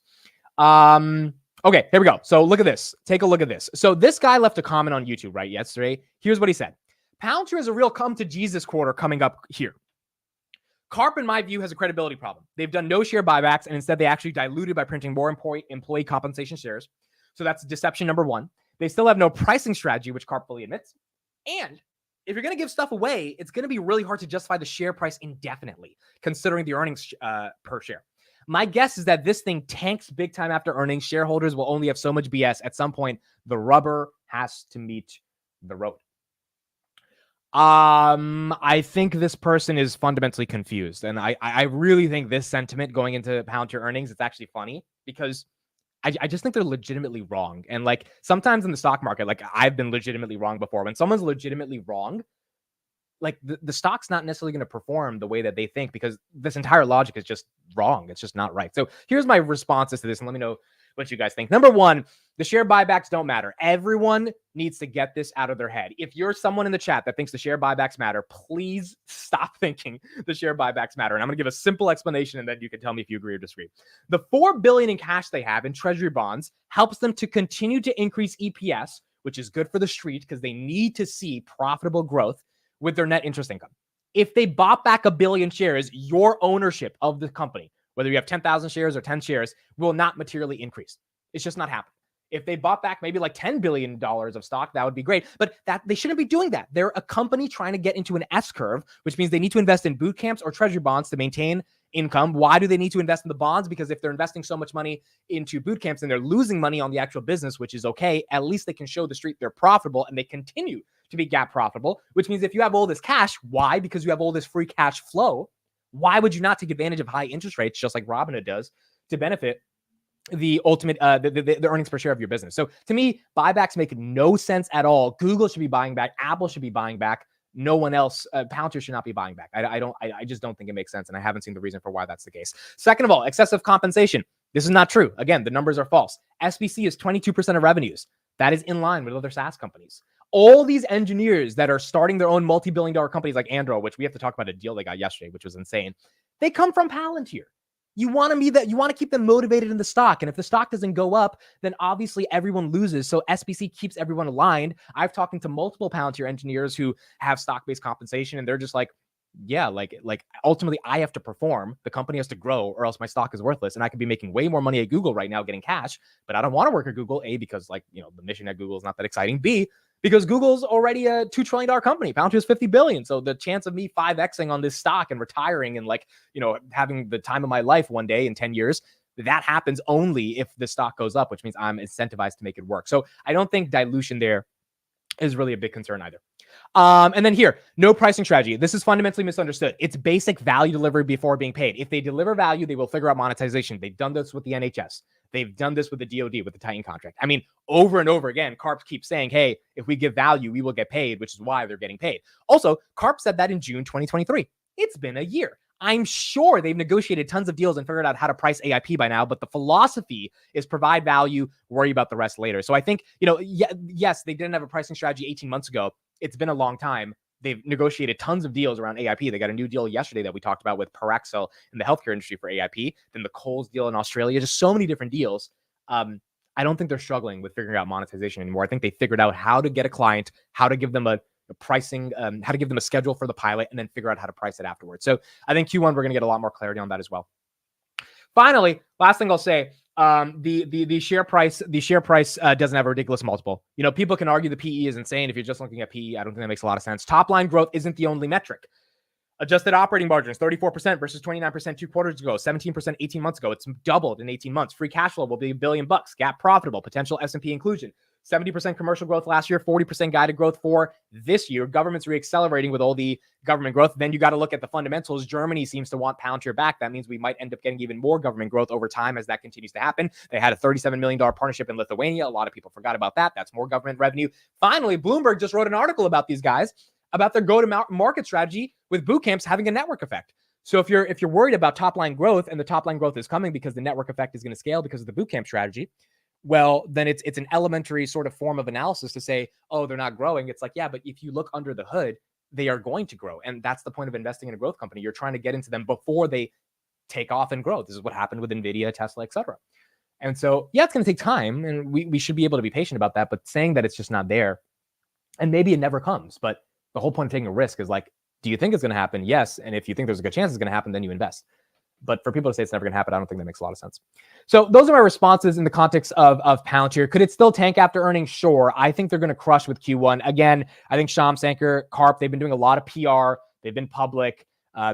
Okay, here we go. So look at this. Take a look at this. So this guy left a comment on YouTube, right, yesterday. Here's what he said. Palantir is a real come to Jesus quarter coming up here. Carp, in my view, has a credibility problem. They've done no share buybacks, and instead they actually diluted by printing more employee compensation shares. So that's deception number one. They still have no pricing strategy, which Carp fully admits. And if you're going to give stuff away, it's going to be really hard to justify the share price indefinitely, considering the earnings per share. My guess is that this thing tanks big time after earnings. Shareholders will only have so much BS. At some point, the rubber has to meet the road. I think this person is fundamentally confused. And I really think this sentiment going into Palantir earnings, it's actually funny because I just think they're legitimately wrong. And like sometimes in the stock market, like I've been legitimately wrong before. When someone's legitimately wrong, like the stock's not necessarily going to perform the way that they think because this entire logic is just wrong. It's just not right. So here's my responses to this, and let me know what you guys think. Number one, the share buybacks don't matter. Everyone needs to get this out of their head. If you're someone in the chat that thinks the share buybacks matter, please stop thinking the share buybacks matter. And I'm going to give a simple explanation, and then you can tell me if you agree or disagree. The $4 billion in cash they have in treasury bonds helps them to continue to increase EPS, which is good for the street because they need to see profitable growth with their net interest income. If they bought back 1 billion shares, your ownership of the company, whether you have 10,000 shares or 10 shares, will not materially increase. It's just not happening. If they bought back maybe like $10 billion of stock, that would be great. But that they shouldn't be doing that. They're a company trying to get into an S curve, which means they need to invest in boot camps or treasury bonds to maintain income. Why do they need to invest in the bonds? Because if they're investing so much money into boot camps and they're losing money on the actual business, which is okay, at least they can show the street they're profitable and they continue to be gap profitable, which means if you have all this cash, why? Because you have all this free cash flow. Why would you not take advantage of high interest rates, just like Robinhood does, to benefit the ultimate, the earnings per share of your business? So to me, buybacks make no sense at all. Google should be buying back. Apple should be buying back. No one else, Palantir should not be buying back. I just don't think it makes sense. And I haven't seen the reason for why that's the case. Second of all, excessive compensation. This is not true. Again, the numbers are false. SBC is 22% of revenues. That is in line with other SaaS companies. All these engineers that are starting their own multi-billion-dollar companies like Andro, which we have to talk about a deal they got yesterday, which was insane. They come from Palantir. You want to keep them motivated in the stock. And if the stock doesn't go up, then obviously everyone loses. So SBC keeps everyone aligned. I've talked to multiple Palantir engineers who have stock-based compensation, and they're just like, yeah, like ultimately I have to perform. The company has to grow or else my stock is worthless. And I could be making way more money at Google right now getting cash, but I don't want to work at Google. A, because the mission at Google is not that exciting. B, because Google's already a $2 trillion company. Palantir is $50 billion. So the chance of me 5Xing on this stock and retiring and having the time of my life one day in 10 years, that happens only if the stock goes up, which means I'm incentivized to make it work. So I don't think dilution there is really a big concern either. And then here, no pricing strategy. This is fundamentally misunderstood. It's basic value delivery before being paid. If they deliver value, they will figure out monetization. They've done this with the NHS. They've done this with the DoD, with the Titan contract. I mean, over and over again, Karp keeps saying, hey, if we give value, we will get paid, which is why they're getting paid. Also, Karp said that in June 2023. It's been a year. I'm sure they've negotiated tons of deals and figured out how to price AIP by now, but the philosophy is provide value, worry about the rest later. So I think, yes, they didn't have a pricing strategy 18 months ago. It's been a long time. They've negotiated tons of deals around AIP. They got a new deal yesterday that we talked about with Paraxel in the healthcare industry for AIP, then the Kohl's deal in Australia, just so many different deals. I don't think they're struggling with figuring out monetization anymore. I think they figured out how to get a client, how to give them a pricing, how to give them a schedule for the pilot, and then figure out how to price it afterwards. So I think Q1, we're going to get a lot more clarity on that as well. Finally, last thing I'll say, the share price doesn't have a ridiculous multiple. People can argue the PE is insane. If you're just looking at PE, I don't think that makes a lot of sense. Top line growth isn't the only metric. Adjusted operating margins, 34% versus 29% 2 quarters ago, 17% 18 months ago. It's doubled in 18 months. Free cash flow will be $1 billion. GAAP profitable. Potential S&P inclusion. 70% commercial growth last year, 40% guided growth for this year. Government's reaccelerating with all the government growth. Then you got to look at the fundamentals. Germany seems to want Palantir back. That means we might end up getting even more government growth over time as that continues to happen. They had a $37 million partnership in Lithuania. A lot of people forgot about that. That's more government revenue. Finally, Bloomberg just wrote an article about these guys, about their go-to-market strategy with boot camps having a network effect. So if you're worried about top-line growth, and the top-line growth is coming because the network effect is going to scale because of the boot camp strategy, well, then it's an elementary sort of form of analysis to say, oh, they're not growing. It's like, yeah, but if you look under the hood, they are going to grow. And that's the point of investing in a growth company. You're trying to get into them before they take off and grow. This is what happened with NVIDIA, Tesla, et cetera. And so, yeah, it's going to take time, and we should be able to be patient about that. But saying that it's just not there, and maybe it never comes, but the whole point of taking a risk is like, do you think it's going to happen? Yes. And if you think there's a good chance it's going to happen, then you invest. But for people to say it's never going to happen, I don't think that makes a lot of sense. So those are my responses in the context of Palantir. Could it still tank after earnings? Sure. I think they're going to crush with Q1. Again, I think Sham Sankar, Karp, they've been doing a lot of PR. They've been public.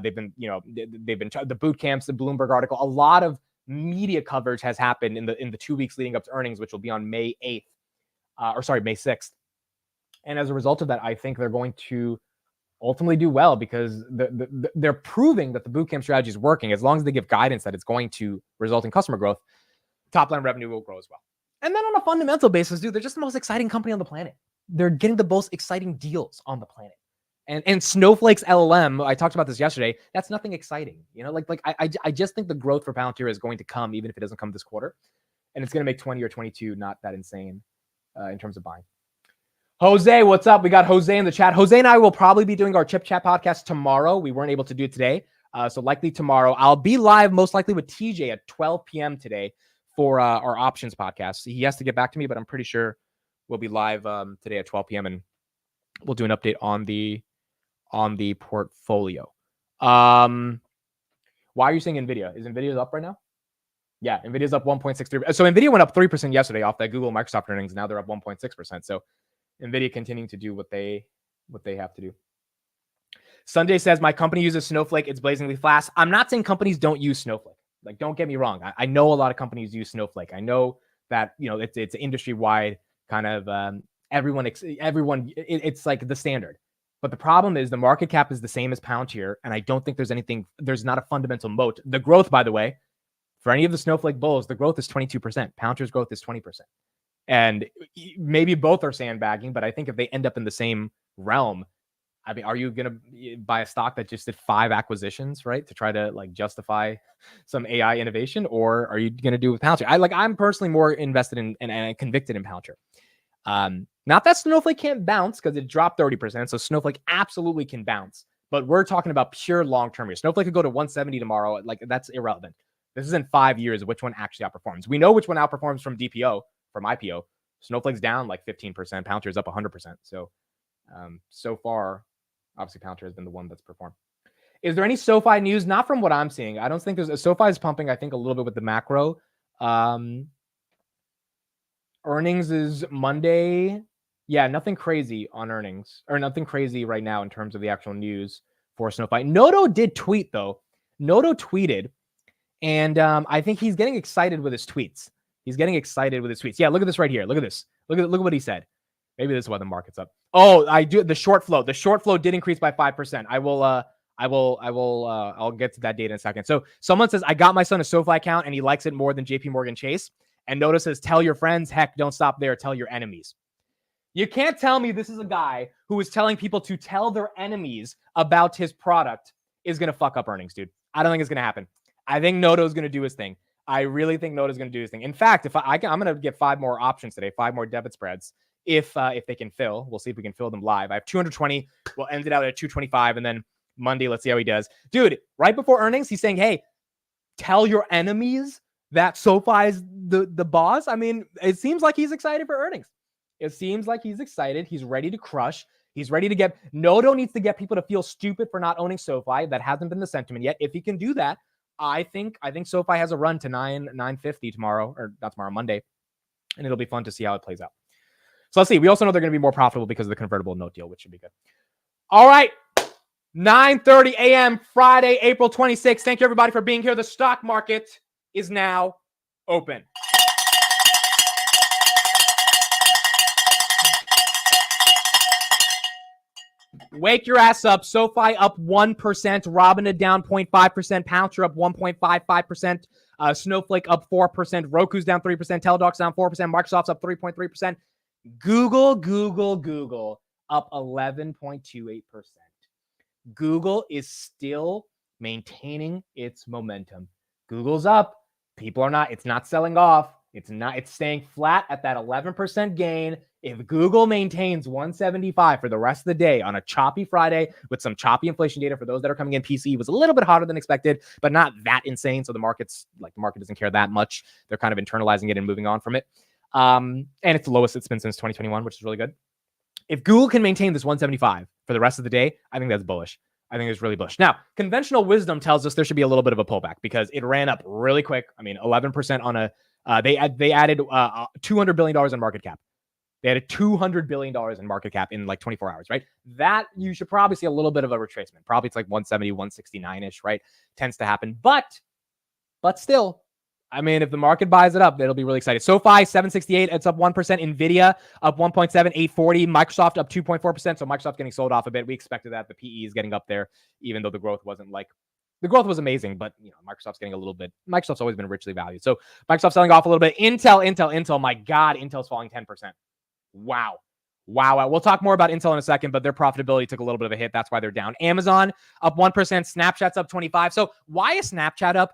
They've been the boot camps, the Bloomberg article. A lot of media coverage has happened in the 2 weeks leading up to earnings, which will be on May 8th, May 6th. And as a result of that, I think they're going to ultimately do well because they're proving that the bootcamp strategy is working. As long as they give guidance that it's going to result in customer growth, top line revenue will grow as well. And then on a fundamental basis, dude, they're just the most exciting company on the planet. They're getting the most exciting deals on the planet. And Snowflake's LLM, I talked about this yesterday, that's nothing exciting. You know, I just think the growth for Palantir is going to come even if it doesn't come this quarter. And it's going to make 20 or 22 not that insane in terms of buying. Jose, what's up? We got Jose in the chat. Jose and I will probably be doing our Chip Chat podcast tomorrow. We weren't able to do it today. So likely tomorrow. I'll be live most likely with TJ at 12 p.m. today for our options podcast. He has to get back to me, but I'm pretty sure we'll be live today at 12 p.m. and we'll do an update on the portfolio. Why are you saying NVIDIA? Is NVIDIA up right now? Yeah, NVIDIA's up 1.63. So NVIDIA went up 3% yesterday off that Google Microsoft earnings. Now they're up 1.6%. So NVIDIA continuing to do what they have to do. Sunday says, my company uses Snowflake. It's blazingly fast. I'm not saying companies don't use Snowflake. Like, don't get me wrong. I know a lot of companies use Snowflake. I know that, you know, it's industry-wide kind of everyone, it's like the standard. But the problem is the market cap is the same as Palantir. And I don't think there's not a fundamental moat. The growth, by the way, for any of the Snowflake bulls, the growth is 22%. Palantir's growth is 20%. And maybe both are sandbagging, but I think if they end up in the same realm, I mean, are you going to buy a stock that just did 5 acquisitions, right, to try to like justify some AI innovation, or are you going to do it with Palantir? I'm personally more invested in and convicted in Palantir. Not that Snowflake can't bounce because it dropped 30%, so Snowflake absolutely can bounce. But we're talking about pure long-term here. Snowflake could go to 170 tomorrow. Like, that's irrelevant. This is in 5 years of which one actually outperforms. We know which one outperforms from DPO, from IPO. Snowflake's down like 15%. Palantir's up 100%. So, so far, obviously Palantir has been the one that's performed. Is there any SoFi news? Not from what I'm seeing. I don't think SoFi is pumping, I think, a little bit with the macro. Earnings is Monday. Yeah, nothing crazy on earnings, or nothing crazy right now in terms of the actual news for SoFi. Noto did tweet, though. Noto tweeted, and I think he's getting excited with his tweets. Yeah, look at this right here. Look at this. Look at what he said. Maybe this is why the market's up. Oh, I do the short flow. The short flow did increase by 5%. I'll get to that data in a second. So someone says, I got my son a SoFi account and he likes it more than JP Morgan Chase. And Noto says, tell your friends, heck, don't stop there. Tell your enemies. You can't tell me this is a guy who is telling people to tell their enemies about his product is going to fuck up earnings, dude. I don't think it's going to happen. I think Noto's going to do his thing. I really think Noto's going to do his thing. In fact, if I'm going to get 5 more options today, 5 more debit spreads. If they can fill, we'll see if we can fill them live. I have 220. We'll end it out at 225. And then Monday, let's see how he does. Dude, right before earnings, he's saying, hey, tell your enemies that SoFi is the boss. I mean, it seems like he's excited for earnings. It seems like he's excited. He's ready to crush. He's ready to get... Noto needs to get people to feel stupid for not owning SoFi. That hasn't been the sentiment yet. If he can do that, I think SoFi has a run to 950 tomorrow, or not tomorrow, Monday. And it'll be fun to see how it plays out. So let's see. We also know they're going to be more profitable because of the convertible note deal, which should be good. All right. 9:30 a.m. Friday, April 26th. Thank you, everybody, for being here. The stock market is now open. Wake your ass up. SoFi up 1%. Robinhood down 0.5%. Palantir up 1.55%. Snowflake up 4%. Roku's down 3%. Teladoc's down 4%. Microsoft's up 3.3%. Google up 11.28%. Google is still maintaining its momentum. Google's up. People are not, it's not selling off. It's staying flat at that 11% gain. If Google maintains 175 for the rest of the day on a choppy Friday with some choppy inflation data for those that are coming in, PCE was a little bit hotter than expected, but not that insane. So the market doesn't care that much. They're kind of internalizing it and moving on from it. And it's the lowest it's been since 2021, which is really good. If Google can maintain this 175 for the rest of the day, I think that's bullish. I think it's really bullish. Now, conventional wisdom tells us there should be a little bit of a pullback because it ran up really quick. I mean, 11% on a, they added $200 billion in market cap. They added $200 billion in market cap in like 24 hours, right? That you should probably see a little bit of a retracement. Probably it's like 170, 169-ish, right? Tends to happen. But still, I mean, if the market buys it up, it'll be really exciting. SoFi, 768. It's up 1%. NVIDIA, up 1.7, 840. Microsoft, up 2.4%. So Microsoft getting sold off a bit. We expected that. The PE is getting up there, even though the growth wasn't like, the growth was amazing, but Microsoft's getting a little bit, Microsoft's always been richly valued. So Microsoft's selling off a little bit. Intel. My God, Intel's falling 10%. Wow. We'll talk more about Intel in a second, but their profitability took a little bit of a hit. That's why they're down. Amazon, up 1%. Snapchat's up 25%. So why is Snapchat up?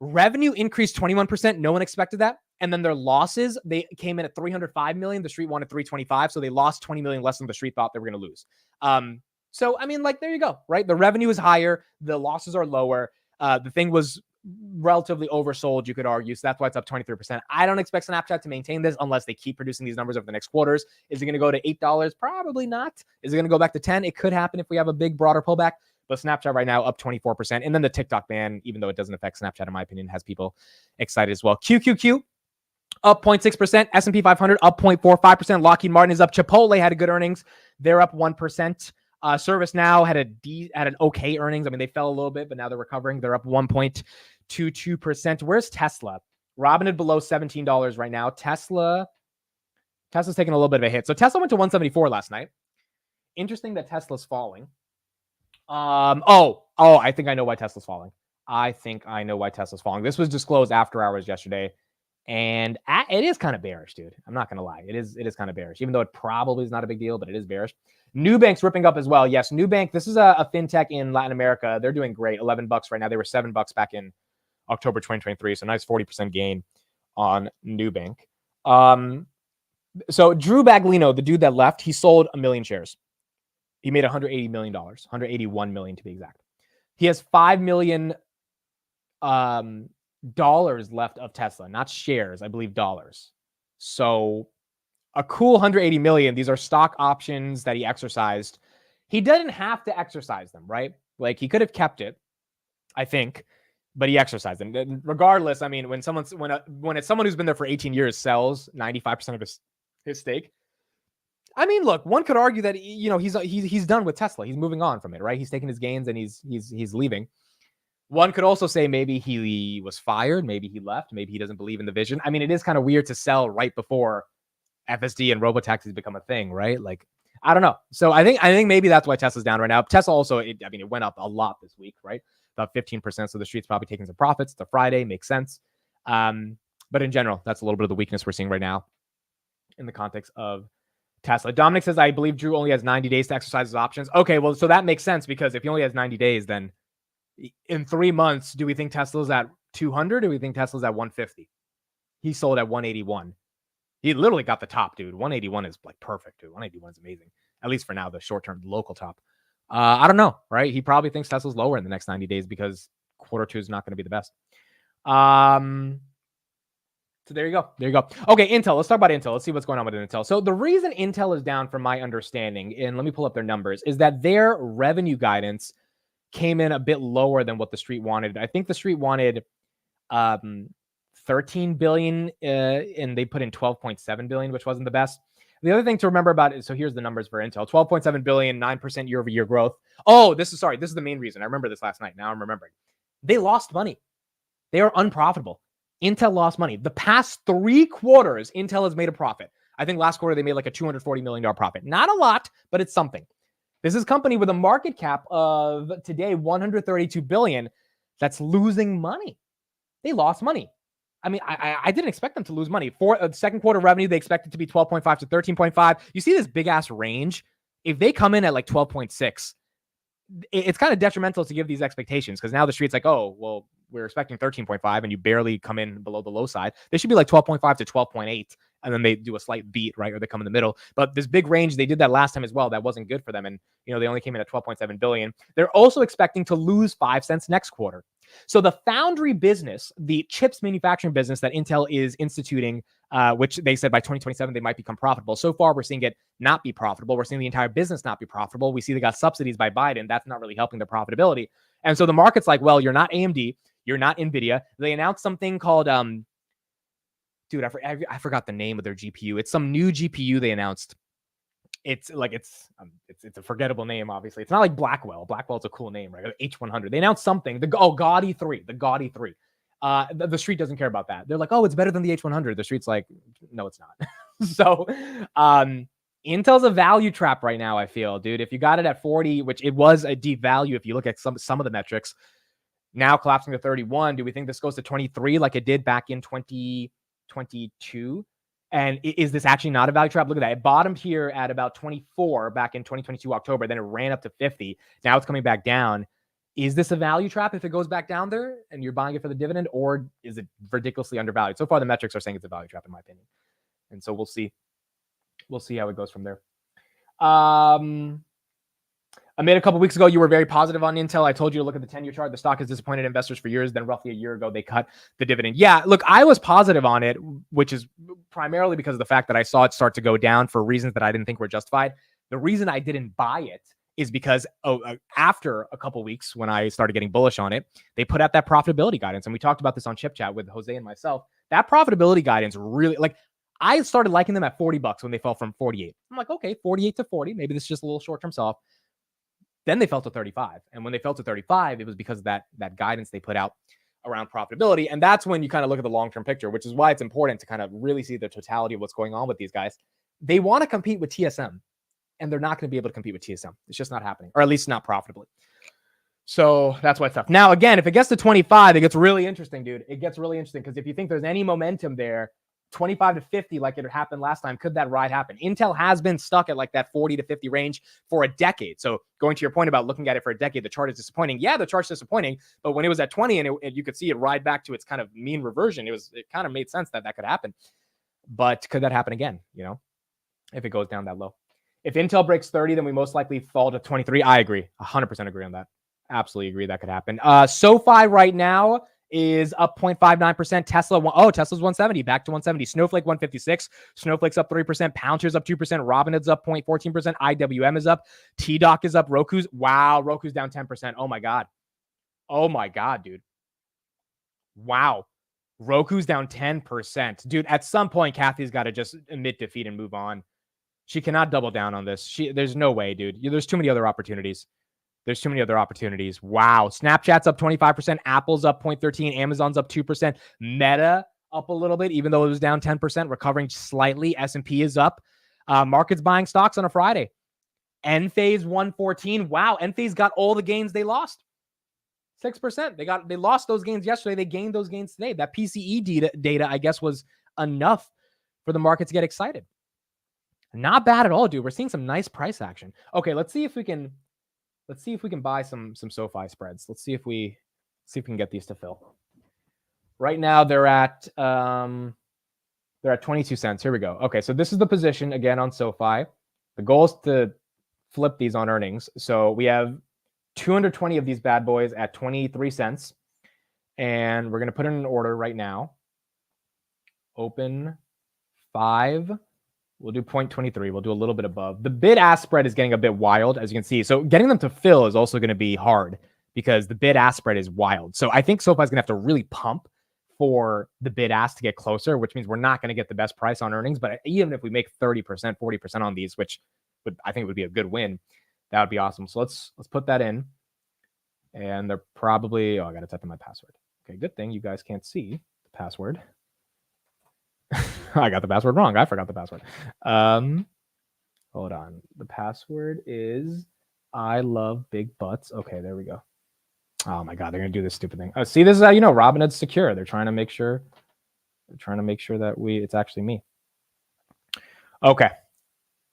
Revenue increased 21%. No one expected that. And then their losses, they came in at $305 million. The street wanted $325. So they lost $20 million less than the street thought they were going to lose. So, I mean, like, there you go, right? The revenue is higher. The losses are lower. The thing was relatively oversold, you could argue. So that's why it's up 23%. I don't expect Snapchat to maintain this unless they keep producing these numbers over the next quarters. Is it going to go to $8? Probably not. Is it going to go back to 10? It could happen if we have a big, broader pullback. But Snapchat right now up 24%. And then the TikTok ban, even though it doesn't affect Snapchat, in my opinion, has people excited as well. QQQ up 0.6%. S&P 500 up 0.45%. Lockheed Martin is up. Chipotle had a good earnings. They're up 1%. ServiceNow had an okay earnings. I mean, they fell a little bit, but now they're recovering. They're up 1.22%. Where's Tesla? Robinhood below $17 right now. Tesla's taking a little bit of a hit. So Tesla went to 174 last night. Interesting that Tesla's falling. I think I know why Tesla's falling. This was disclosed after hours yesterday, and it is kind of bearish, dude. I'm not gonna lie. It is kind of bearish, even though it probably is not a big deal, but it is bearish. Nubank's ripping up as well. Yes, Nubank. This is a fintech in Latin America. They're doing great. $11 right now. They were $7 back in October 2023. So nice 40% gain on Nubank. So Drew Baglino, the dude that left, he sold 1 million shares. He made $180 million, $181 million to be exact. He has $5 million dollars left of Tesla, not shares, I believe dollars. So a cool 180 million. These are stock options that he exercised. He didn't have to exercise them, right? Like, he could have kept it, I think, but he exercised them. And regardless, I mean, when it's someone who's been there for 18 years sells 95% of his stake, I mean, look, one could argue that, he's done with Tesla. He's moving on from it, right? He's taking his gains and he's leaving. One could also say maybe he was fired, maybe he left, maybe he doesn't believe in the vision. I mean, it is kind of weird to sell right before FSD and robotaxis become a thing, right? Like, I don't know. So I think maybe that's why Tesla's down right now. Tesla also, it went up a lot this week, right? About 15%. So the street's probably taking some profits. It's a Friday, makes sense. But in general, that's a little bit of the weakness we're seeing right now in the context of Tesla. Dominic says, I believe Drew only has 90 days to exercise his options. Okay, well, so that makes sense, because if he only has 90 days, then in 3 months, do we think Tesla's at 200? Or do we think Tesla's at 150? He sold at 181. He literally got the top, dude. 181 is like perfect, dude. 181 is amazing. At least for now, the short-term local top. I don't know, right? He probably thinks Tesla's lower in the next 90 days because quarter two is not going to be the best. So there you go. Okay, Intel. Let's talk about Intel. Let's see what's going on with Intel. So the reason Intel is down, from my understanding, and let me pull up their numbers, is that their revenue guidance came in a bit lower than what the street wanted. I think the street wanted 13 billion, and they put in 12.7 billion, which wasn't the best. The other thing to remember about it, so here's the numbers for Intel: 12.7 billion, 9% year-over-year growth. Oh, this is the main reason. I remember this last night. Now I'm remembering. They lost money. They are unprofitable. Intel lost money. The past 3 quarters, Intel has made a profit. I think last quarter they made like a $240 million profit. Not a lot, but it's something. This is a company with a market cap of today 132 billion that's losing money. They lost money. I mean, I didn't expect them to lose money. For the second quarter revenue, they expect it to be 12.5 to 13.5. You see this big ass range. If they come in at like 12.6, it's kind of detrimental to give these expectations, because now the street's like, oh, well, we're expecting 13.5 and you barely come in below the low side. They should be like 12.5 to 12.8. And then they do a slight beat, right? Or they come in the middle. But this big range, they did that last time as well. That wasn't good for them. And, they only came in at 12.7 billion. They're also expecting to lose 5 cents next quarter. So the foundry business, the chips manufacturing business that Intel is instituting, which they said by 2027, they might become profitable. So far, we're seeing it not be profitable. We're seeing the entire business not be profitable. We see they got subsidies by Biden. That's not really helping their profitability. And so the market's like, well, you're not AMD. You're not NVIDIA. They announced something called, dude, I forgot the name of their GPU. It's some new GPU they announced. It's a forgettable name, obviously. It's not like Blackwell. Blackwell's a cool name, right? H100. They announced something. The Gaudi 3. The street doesn't care about that. They're like, oh, it's better than the H100. The street's like, no, it's not. So Intel's a value trap right now, I feel, dude. If you got it at 40, which it was a deep value if you look at some of the metrics, now collapsing to 31, do we think this goes to 23 like it did back in 2022? And is this actually not a value trap? Look at that. It bottomed here at about 24 back in 2022 October. Then it ran up to 50. Now it's coming back down. Is this a value trap if it goes back down there and you're buying it for the dividend, or is it ridiculously undervalued? So far, the metrics are saying it's a value trap, in my opinion. And so we'll see. We'll see how it goes from there. Amid, a couple weeks ago, you were very positive on Intel. I told you to look at the 10-year chart. The stock has disappointed investors for years. Then roughly a year ago, they cut the dividend. Yeah, look, I was positive on it, which is primarily because of the fact that I saw it start to go down for reasons that I didn't think were justified. The reason I didn't buy it is because after a couple weeks when I started getting bullish on it, they put out that profitability guidance. And we talked about this on Chip Chat with Jose and myself. That profitability guidance really, like, I started liking them at $40 when they fell from 48. I'm like, okay, 48 to 40. Maybe this is just a little short-term sell-off. Then they fell to 35. And when they fell to 35, it was because of that guidance they put out around profitability. And that's when you kind of look at the long-term picture, which is why it's important to kind of really see the totality of what's going on with these guys. They want to compete with TSM, and they're not going to be able to compete with TSM. It's just not happening, or at least not profitably. So that's why it's tough. Now, again, if it gets to 25, it gets really interesting, dude. It gets really interesting because if you think there's any momentum there, 25 to 50, like it happened last time, could that ride happen? Intel has been stuck at like that 40 to 50 range for a decade. So going to your point about looking at it for a decade, the chart is disappointing. Yeah, the chart's disappointing, but when it was at 20 and you could see it ride back to its kind of mean reversion, it kind of made sense that could happen. But could that happen again? You know, if it goes down that low. If Intel breaks 30, then we most likely fall to 23. I agree. 100% agree on that. Absolutely agree that could happen. SoFi right now is up 0.59%. Tesla's 170, back to 170. Snowflake 156. Snowflake's up 3%. Palantir's up 2%. Robinhood's up 0.14%. IWM is up. TDoc is up. Roku's down 10%. Oh my God, dude. Wow. Roku's down 10%. Dude, at some point, Kathy's got to just admit defeat and move on. She cannot double down on this. There's no way, dude. There's too many other opportunities. Wow. Snapchat's up 25%. Apple's up 0.13%. Amazon's up 2%. Meta up a little bit, even though it was down 10%, recovering slightly. S&P is up. Markets buying stocks on a Friday. Enphase 114. Wow. Enphase got all the gains they lost. 6%. They lost those gains yesterday. They gained those gains today. That PCE data, I guess, was enough for the market to get excited. Not bad at all, dude. We're seeing some nice price action. Okay, let's see if we can buy some SoFi spreads. Let's see if we can get these to fill. Right now they're at 22 cents. Here we go. Okay, so this is the position again on SoFi. The goal is to flip these on earnings. So we have 220 of these bad boys at 23 cents. And we're going to put in an order right now. Open 5. We'll do 0.23. We'll do a little bit above. The bid-ask spread is getting a bit wild, as you can see. So getting them to fill is also going to be hard because the bid-ask spread is wild. So I think SoFi is going to have to really pump for the bid-ask to get closer, which means we're not going to get the best price on earnings. But even if we make 30%, 40% on these, which I think would be a good win, that would be awesome. So let's put that in. And they're probably, I got to type in my password. Okay, good thing you guys can't see the password. I got the password wrong. I forgot the password. Hold on. The password is I love big butts. Okay, there we go. Oh my God, they're gonna do this stupid thing. Oh, see, this is how you know Robinhood's secure. They're trying to make sure that it's actually me. Okay.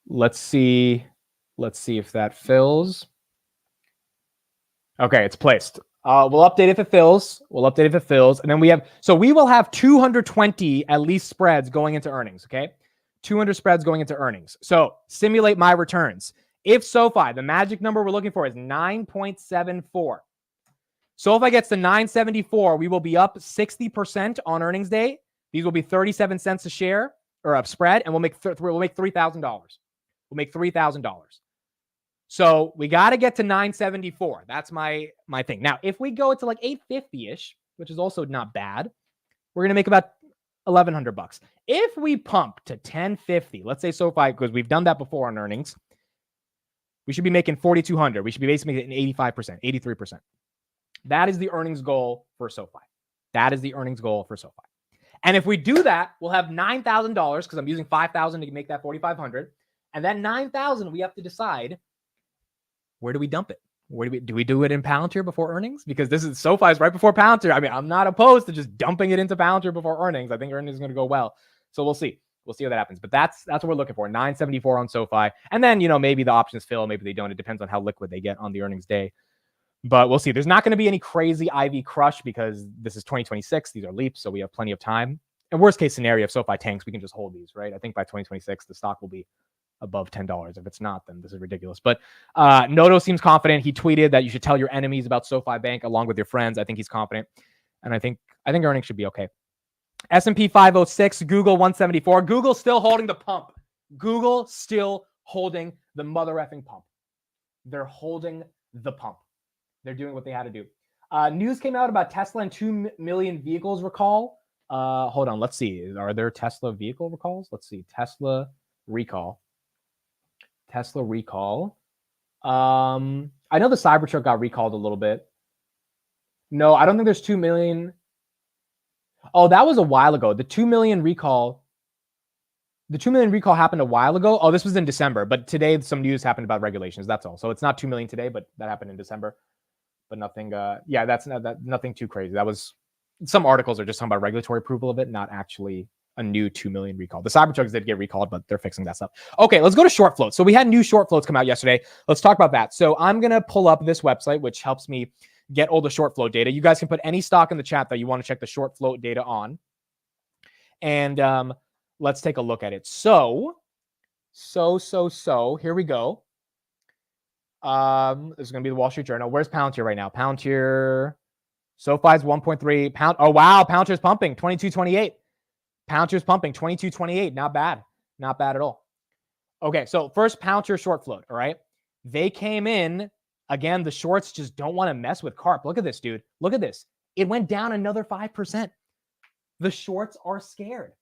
Let's see if that fills. Okay, it's placed. We'll update if it fills. And then we will have 220 at least spreads going into earnings. Okay. 200 spreads going into earnings. So simulate my returns. If SoFi, the magic number we're looking for is 9.74. SoFi gets to 974, we will be up 60% on earnings day. These will be 37 cents a share or a spread, and we'll make $3,000. We'll make $3,000. So we got to get to 974. That's my thing. Now, if we go to like 850-ish, which is also not bad, we're going to make about $1,100. If we pump to 1050, let's say SoFi, because we've done that before on earnings, we should be making 4,200. We should be basically making 85%, 83%. That is the earnings goal for SoFi. That is the earnings goal for SoFi. And if we do that, we'll have $9,000 because I'm using 5,000 to make that 4,500. And that 9,000, we have to decide, where do we dump it? Where do we do it in Palantir before earnings? Because this is SoFi's right before Palantir. I mean, I'm not opposed to just dumping it into Palantir before earnings. I think earnings is going to go well. So we'll see. We'll see how that happens. But that's what we're looking for. 974 on SoFi. And then, maybe the options fill, maybe they don't. It depends on how liquid they get on the earnings day. But we'll see. There's not going to be any crazy IV crush because this is 2026. These are leaps, so we have plenty of time. And worst case scenario, if SoFi tanks, we can just hold these, right? I think by 2026, the stock will be above $10. If it's not, then this is ridiculous. But Noto seems confident. He tweeted that you should tell your enemies about SoFi Bank along with your friends. I think he's confident. And I think earnings should be okay. S&P 506, Google 174. Google still holding the pump. Google still holding the mother effing pump. They're holding the pump. They're doing what they had to do. News came out about Tesla and 2 million vehicles recall. Hold on. Let's see. Are there Tesla vehicle recalls? Let's see. Tesla recall. I know the Cybertruck got recalled a little bit. No, I don't think there's 2 million. Oh, that was a while ago. The 2 million recall happened a while ago. Oh, this was in December, but today some news happened about regulations. That's all. So it's not 2 million today, but that happened in December. But nothing, that's nothing too crazy. That was, some articles are just talking about regulatory approval of it, not actually a new 2 million recall. The Cybertrucks did get recalled, but they're fixing that stuff. Okay, let's go to short floats. So we had new short floats come out yesterday. Let's talk about that. So I'm going to pull up this website, which helps me get all the short float data. You guys can put any stock in the chat that you want to check the short float data on. And let's take a look at it. So here we go. This is going to be the Wall Street Journal. Where's Palantir right now? Palantir, SoFi's 1.3 pound. Oh, wow. Palantir's pumping 22.28. Palantir's pumping 22.28. Not bad. Not bad at all. Okay. So first Palantir short float. All right. They came in again. The shorts just don't want to mess with CARP. Look at this, dude. Look at this. It went down another 5%. The shorts are scared.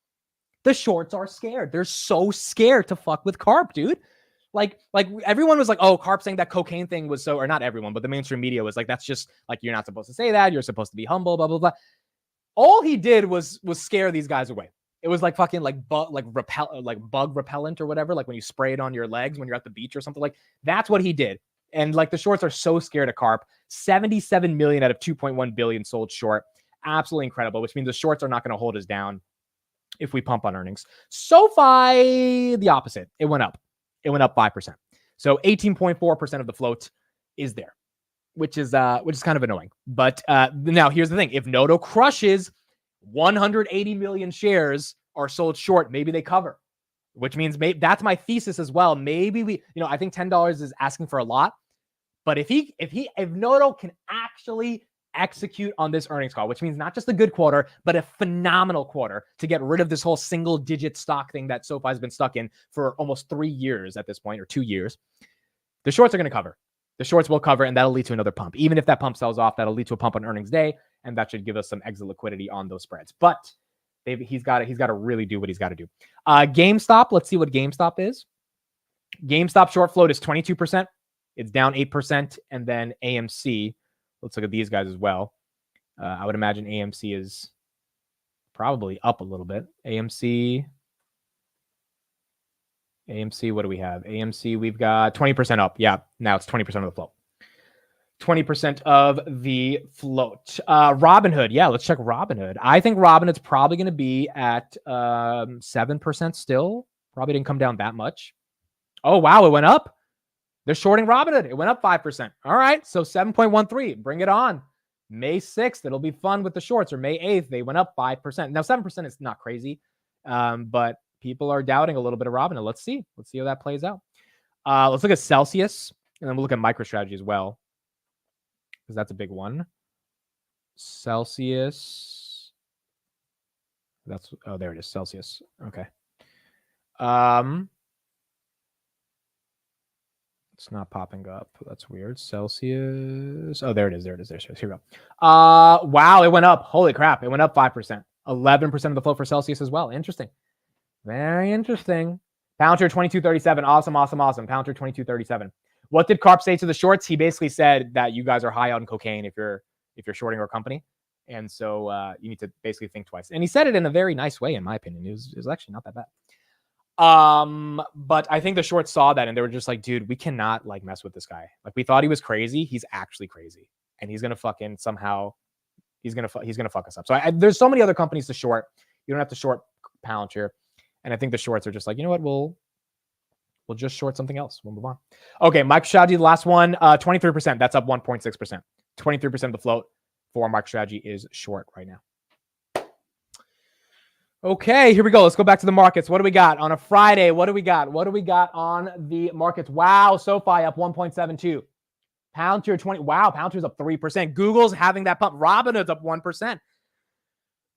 The shorts are scared. They're so scared to fuck with CARP, dude. Like everyone was like, oh, CARP saying that cocaine thing was so, or not everyone, but the mainstream media was like, that's just like, you're not supposed to say that. You're supposed to be humble, blah, blah, blah. All he did was scare these guys away. It was like fucking bug repellent or whatever. Like when you spray it on your legs when you're at the beach or something, like that's what he did. And like the shorts are so scared of CARP. 77 million out of 2.1 billion sold short. Absolutely incredible, which means the shorts are not going to hold us down if we pump on earnings. SoFi, the opposite. It went up. It went up 5%. So 18.4% of the float is there, which is kind of annoying. But now here's the thing. If Noto crushes 180 million shares are sold short, maybe they cover, which means that's my thesis as well. Maybe I think $10 is asking for a lot, but if Noto can actually execute on this earnings call, which means not just a good quarter, but a phenomenal quarter to get rid of this whole single digit stock thing that SoFi has been stuck in for almost 3 years at this point, or 2 years. The shorts are going to cover. The shorts will cover, and that'll lead to another pump. Even if that pump sells off, that'll lead to a pump on earnings day, and that should give us some exit liquidity on those spreads. But he's got to really do what he's got to do. GameStop, let's see what GameStop is. GameStop short float is 22%. It's down 8%. And then AMC, let's look at these guys as well. I would imagine AMC is probably up a little bit. AMC, what do we have? AMC, we've got 20% up. Yeah, now it's 20% of the float. 20% of the float. Robinhood, yeah, let's check Robinhood. I think Robinhood's probably going to be at 7% still. Probably didn't come down that much. Oh, wow, it went up. They're shorting Robinhood. It went up 5%. All right, so 7.13. Bring it on. May 6th, it'll be fun with the shorts. Or May 8th, they went up 5%. Now, 7% is not crazy, but people are doubting a little bit of Robinhood. Let's see. Let's see how that plays out. Let's look at Celsius, and then we'll look at MicroStrategy as well, because that's a big one. Celsius. There it is, Celsius. Okay. It's not popping up. That's weird. Celsius. Oh, there it is. Here we go. Wow, it went up. Holy crap. It went up 5%. 11% of the flow for Celsius as well. Interesting. Very interesting. Palantir 2237. Awesome. Palantir 2237. What did CARP say to the shorts? He basically said that you guys are high on cocaine if you're shorting our company. And so you need to basically think twice. And he said it in a very nice way, in my opinion. It was actually not that bad. But I think the shorts saw that and they were just like, dude, we cannot like mess with this guy. Like we thought he was crazy. He's actually crazy. And he's going to fucking somehow, he's going to fuck us up. So there's so many other companies to short. You don't have to short Palantir. And I think the shorts are just like, you know what? We'll just short something else. We'll move on. Okay. MicroStrategy, the last one, 23%. That's up 1.6%. 23% of the float for MicroStrategy is short right now. Okay, here we go. Let's go back to the markets. What do we got on a Friday? What do we got? What do we got on the markets? Wow, SoFi up 1.72. Palantir 20. Wow, Palantir's up 3%. Google's having that pump. Robinhood's up 1%.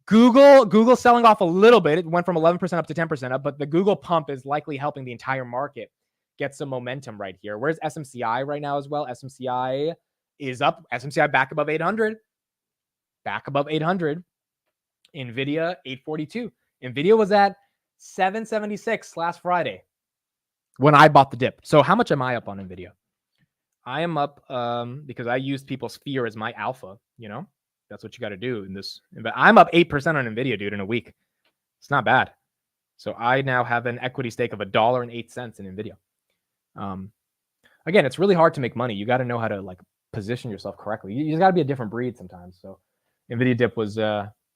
Google's selling off a little bit. It went from 11% up to 10% up, but the Google pump is likely helping the entire market get some momentum right here. Where's SMCI right now as well? SMCI is up. SMCI back above 800. Back above 800. NVIDIA 842. NVIDIA was at 776 last Friday when I bought the dip. So how much am I up on NVIDIA? I am up because I used people's fear as my alpha. You know, that's what you got to do in this. But I'm up 8% on NVIDIA, dude, in a week. It's not bad. So I now have an equity stake of $1.08 in NVIDIA. Again, it's really hard to make money. You got to know how to like position yourself correctly. You just got to be a different breed sometimes. So NVIDIA dip was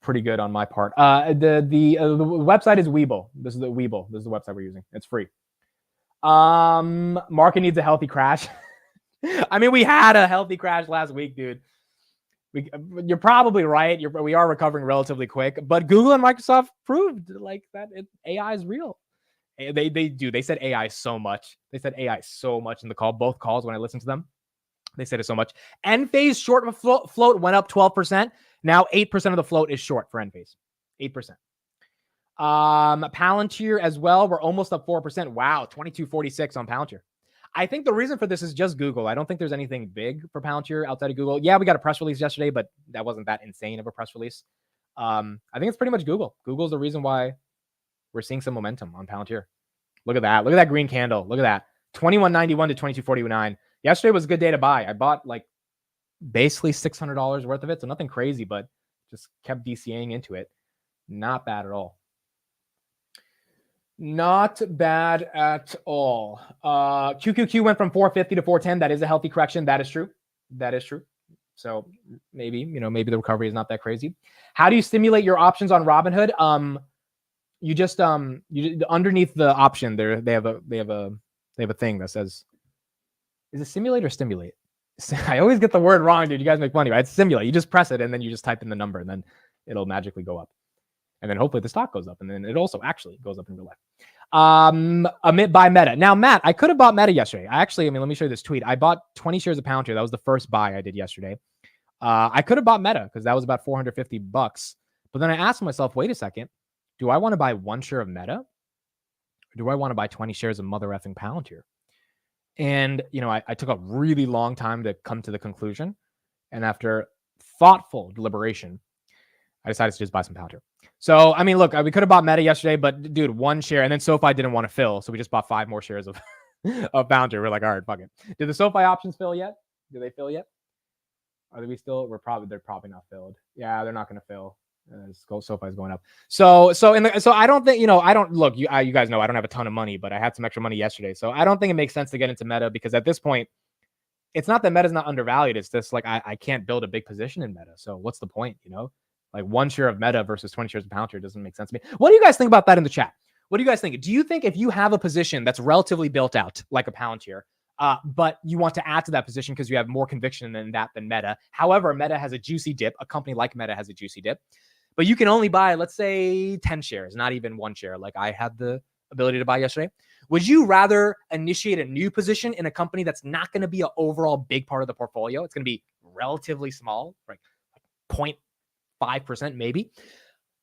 pretty good on my part. The website is Webull. This is the Webull. This is the website we're using. It's free. Market needs a healthy crash. I mean, we had a healthy crash last week, dude. You're probably right. We are recovering relatively quick, but Google and Microsoft proved like that AI is real. They said AI so much. They said AI so much in the call. Both calls when I listened to them, they said it so much. Enphase short float went up 12%. Now 8% of the float is short for Enphase. 8%. Palantir as well. We're almost up 4%. Wow, 22.46 on Palantir. I think the reason for this is just Google. I don't think there's anything big for Palantir outside of Google. Yeah, we got a press release yesterday, but that wasn't that insane of a press release. I think it's pretty much Google. Google's the reason why we're seeing some momentum on Palantir. Look at that. Look at that green candle. Look at that. 21.91 to 22.49. Yesterday was a good day to buy. I bought like basically $600 worth of it. So nothing crazy, but just kept DCAing into it. Not bad at all. Not bad at all. QQQ went from 450 to 410. That is a healthy correction. That is true. That is true. So maybe the recovery is not that crazy. How do you stimulate your options on Robinhood? You just underneath the option there, they have a thing that says, is it simulate or stimulate? I always get the word wrong, dude. You guys make money, right? It's simulate. You just press it and then you just type in the number and then it'll magically go up. And then hopefully the stock goes up and then it also actually goes up in real life. Buy Meta. Now, Matt, I could have bought Meta yesterday. Let me show you this tweet. I bought 20 shares of Palantir. That was the first buy I did yesterday. I could have bought Meta because that was about $450. But then I asked myself, wait a second. Do I want to buy 1 share of Meta? Or do I want to buy 20 shares of mother effing Palantir? And, I took a really long time to come to the conclusion. And after thoughtful deliberation, I decided to just buy some Palantir. So, I mean, look, we could have bought Meta yesterday, but dude, 1 share. And then SoFi didn't want to fill. So we just bought 5 more shares of Palantir. We're like, all right, fuck it. Did the SoFi options fill yet? Do they fill yet? They're probably not filled. Yeah, they're not going to fill. SoFi is going up. So I don't think, I don't look, you guys know I don't have a ton of money, but I had some extra money yesterday. So I don't think it makes sense to get into Meta because at this point, it's not that Meta's not undervalued. It's just like, I can't build a big position in Meta. So what's the point? Like 1 share of Meta versus 20 shares of Palantir doesn't make sense to me. What do you guys think about that in the chat? What do you guys think? Do you think if you have a position that's relatively built out, like a Palantir, but you want to add to that position because you have more conviction than Meta? However, Meta has a juicy dip. A company like Meta has a juicy dip. But you can only buy, let's say, 10 shares, not even 1 share, like I had the ability to buy yesterday. Would you rather initiate a new position in a company that's not going to be an overall big part of the portfolio? It's going to be relatively small, like 0.5% maybe,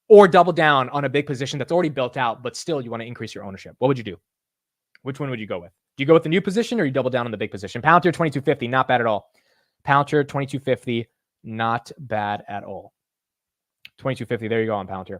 or double down on a big position that's already built out, but still you want to increase your ownership? What would you do? Which one would you go with? Do you go with the new position or you double down on the big position? Palantir 2250, not bad at all. Palantir 2250, not bad at all. 2250. There you go on Palantir.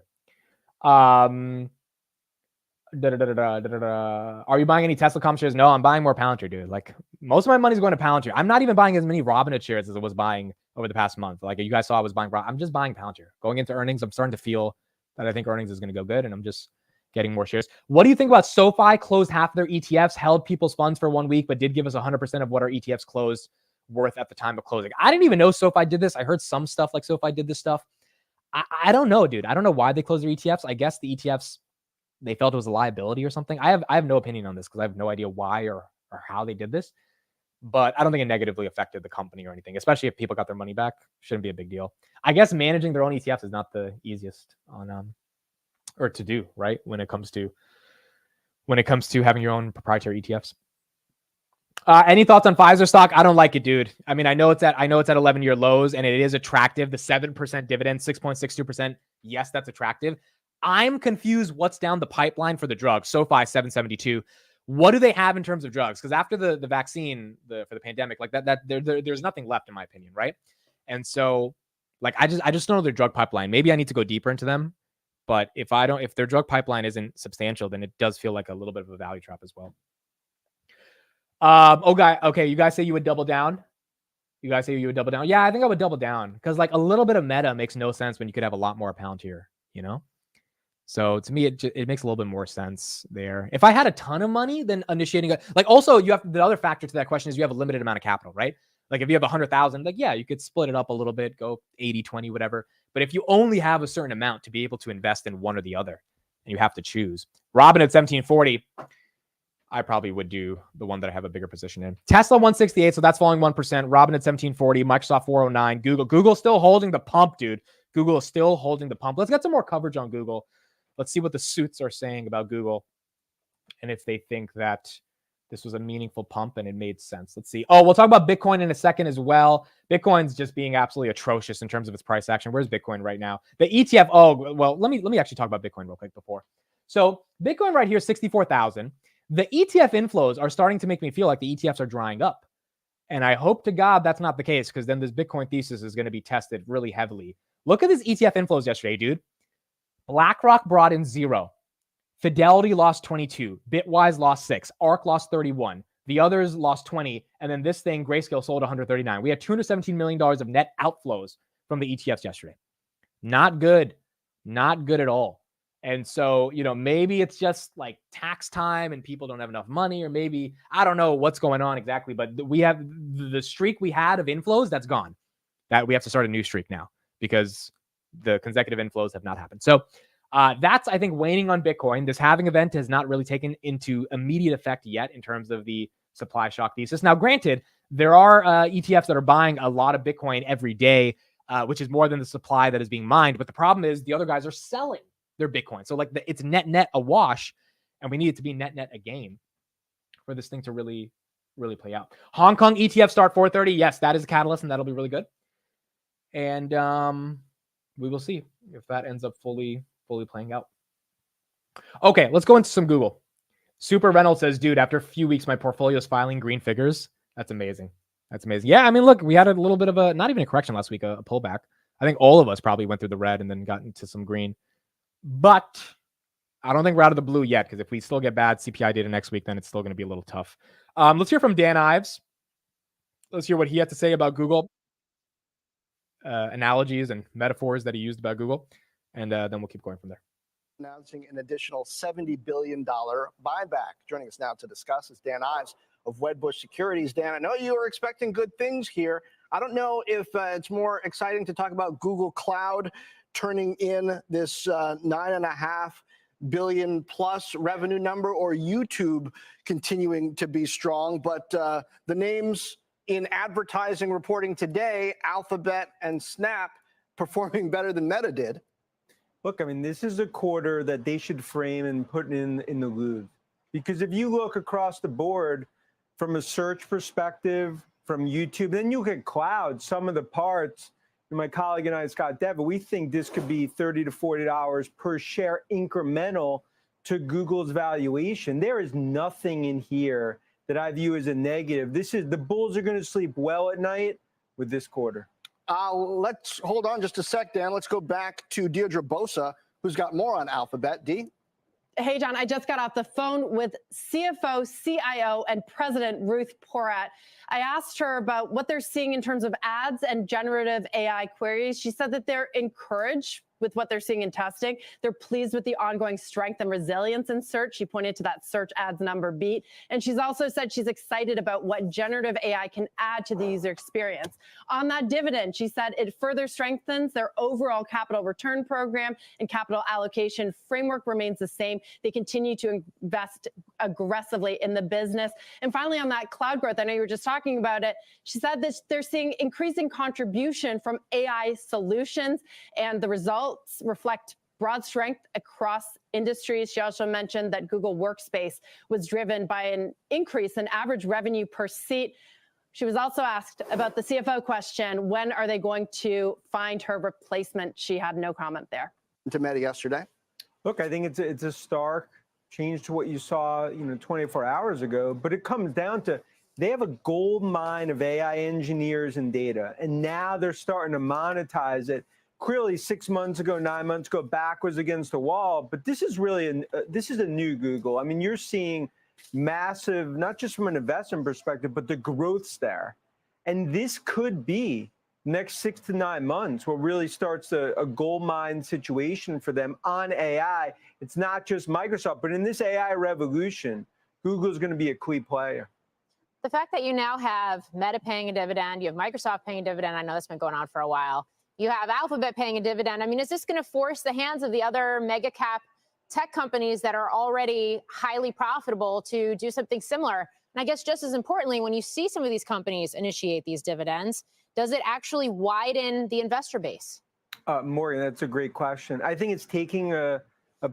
Are you buying any Tesla comp shares? No, I'm buying more Palantir, dude. Like most of my money's going to Palantir. I'm not even buying as many Robinhood shares as I was buying over the past month. Like you guys saw, I was buying. I'm just buying Palantir. Going into earnings, I'm starting to feel that I think earnings is going to go good, and I'm just getting more shares. What do you think about SoFi? Closed half their ETFs, held people's funds for 1 week, but did give us 100% of what our ETFs closed worth at the time of closing. I didn't even know SoFi did this. I heard some stuff like SoFi did this stuff. I don't know, dude. I don't know why they closed their ETFs. I guess the ETFs, they felt it was a liability or something. I have no opinion on this because I have no idea why or how they did this. But I don't think it negatively affected the company or anything, especially if people got their money back. Shouldn't be a big deal. I guess managing their own ETFs is not the easiest or to do, right? When it comes to having your own proprietary ETFs. Any thoughts on Pfizer stock? I don't like it, dude. I mean, I know it's at 11-year lows and it is attractive. The 7% dividend, 6.62%. Yes, that's attractive. I'm confused what's down the pipeline for the drug. SoFi 772. What do they have in terms of drugs? Because after the vaccine for the pandemic, like that there's nothing left in my opinion, right? And so, like I just don't know their drug pipeline. Maybe I need to go deeper into them. But if their drug pipeline isn't substantial, then it does feel like a little bit of a value trap as well. Okay, you guys say you would double down. Yeah, I think I would double down because like a little bit of meta makes no sense when you could have a lot more Palantir, you know? So to me, it makes a little bit more sense there. If I had a ton of money, then initiating also you have the other factor to that question is you have a limited amount of capital, right? Like if you have 100,000, like, yeah, you could split it up a little bit, go 80, 20, whatever. But if you only have a certain amount to be able to invest in one or the other, and you have to choose. Robin at 1740, I probably would do the one that I have a bigger position in. Tesla 168, so that's falling 1%. Robin at 1740, Microsoft 409, Google still holding the pump, dude. Google is still holding the pump. Let's get some more coverage on Google. Let's see what the suits are saying about Google and if they think that this was a meaningful pump and it made sense. Let's see. Oh, we'll talk about Bitcoin in a second as well. Bitcoin's just being absolutely atrocious in terms of its price action. Where's Bitcoin right now? The ETF. Oh, well, let me actually talk about Bitcoin real quick before. So Bitcoin right here, 64,000. The ETF inflows are starting to make me feel like the ETFs are drying up. And I hope to God that's not the case because then this Bitcoin thesis is going to be tested really heavily. Look at this ETF inflows yesterday, dude. BlackRock brought in 0. Fidelity lost 22. Bitwise lost 6. ARK lost 31. The others lost 20. And then this thing, Grayscale, sold 139. We had $217 million of net outflows from the ETFs yesterday. Not good. Not good at all. And so, maybe it's just like tax time and people don't have enough money, or maybe, I don't know what's going on exactly, but we have the streak we had of inflows, that's gone. That we have to start a new streak now because the consecutive inflows have not happened. So that's, I think, waning on Bitcoin. This halving event has not really taken into immediate effect yet in terms of the supply shock thesis. Now, granted, there are ETFs that are buying a lot of Bitcoin every day, which is more than the supply that is being mined. But the problem is the other guys are selling their Bitcoin. So it's net a wash, and we need it to be net a gain for this thing to really play out. Hong Kong ETF start 430. Yes, that is a catalyst, and that'll be really good. And we will see if that ends up fully playing out. Okay, let's go into some Google. Super Reynolds says, dude, after a few weeks, my portfolio is filing green figures. That's amazing. Yeah, I mean, look, we had a little bit of not even a correction last week, a pullback. I think all of us probably went through the red and then got into some green. But I don't think we're out of the blue yet, because if we still get bad CPI data next week, then it's still going to be a little tough. Let's hear from Dan Ives. Let's hear what he had to say about Google. Analogies and metaphors that he used about Google. And then we'll keep going from there. Announcing an additional $70 billion buyback. Joining us now to discuss is Dan Ives of Wedbush Securities. Dan, I know you were expecting good things here. I don't know if it's more exciting to talk about Google Cloud turning in this $9.5 billion plus revenue number, or YouTube continuing to be strong. But the names in advertising reporting today, Alphabet and Snap, performing better than Meta did. Look, I mean, this is a quarter that they should frame and put in the Louvre. Because if you look across the board from a search perspective, from YouTube, then you look at cloud, some of the parts, and my colleague and I, Scott Devitt, we think this could be $30 to $40 per share incremental to Google's valuation. There is nothing in here that I view as a negative. The bulls are going to sleep well at night with this quarter. Let's hold on just a sec, Dan. Let's go back to Deirdre Bosa, who's got more on Alphabet. D? Hey, John, I just got off the phone with CFO, CIO, and President Ruth Porat. I asked her about what they're seeing in terms of ads and generative AI queries. She said that they're encouraged with what they're seeing in testing. They're pleased with the ongoing strength and resilience in search. She pointed to that search ads number beat. And she's also said she's excited about what generative AI can add to the user experience. On that dividend, she said it further strengthens their overall capital return program, and capital allocation framework remains the same. They continue to invest aggressively in the business. And finally, on that cloud growth, I know you were just talking about it. She said that they're seeing increasing contribution from AI solutions, and the results reflect broad strength across industries. She also mentioned that Google Workspace was driven by an increase in average revenue per seat. She was also asked about the CFO question. When are they going to find her replacement? She had no comment there. To Meta yesterday. Look, I think it's a stark change to what you saw, 24 hours ago, but it comes down to they have a gold mine of AI engineers and data, and now they're starting to monetize it. Clearly 6 months ago, 9 months ago, backwards against the wall, but this is really this is a new Google. I mean, you're seeing massive, not just from an investment perspective, but the growth's there. And this could be next 6 to 9 months what really starts a gold mine situation for them on AI. It's not just Microsoft, but in this AI revolution, Google's going to be a key player. The fact that you now have Meta paying a dividend, you have Microsoft paying a dividend, I know that's been going on for a while. You have Alphabet paying a dividend. I mean, is this going to force the hands of the other mega cap tech companies that are already highly profitable to do something similar? And I guess just as importantly, when you see some of these companies initiate these dividends, does it actually widen the investor base? Morgan, that's a great question. I think it's taking a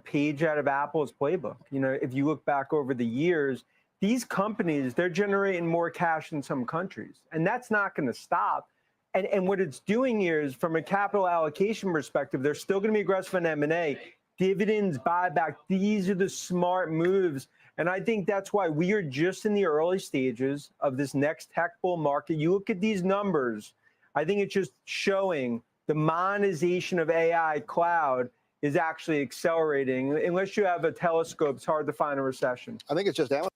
page out of Apple's playbook. If you look back over the years, these companies, they're generating more cash in some countries, and that's not going to stop. And what it's doing here is, from a capital allocation perspective, they're still going to be aggressive in M&A, dividends, buyback. These are the smart moves. And I think that's why we are just in the early stages of this next tech bull market. You look at these numbers, I think it's just showing the monetization of AI cloud is actually accelerating. Unless you have a telescope, it's hard to find a recession. I think it's just Amazon.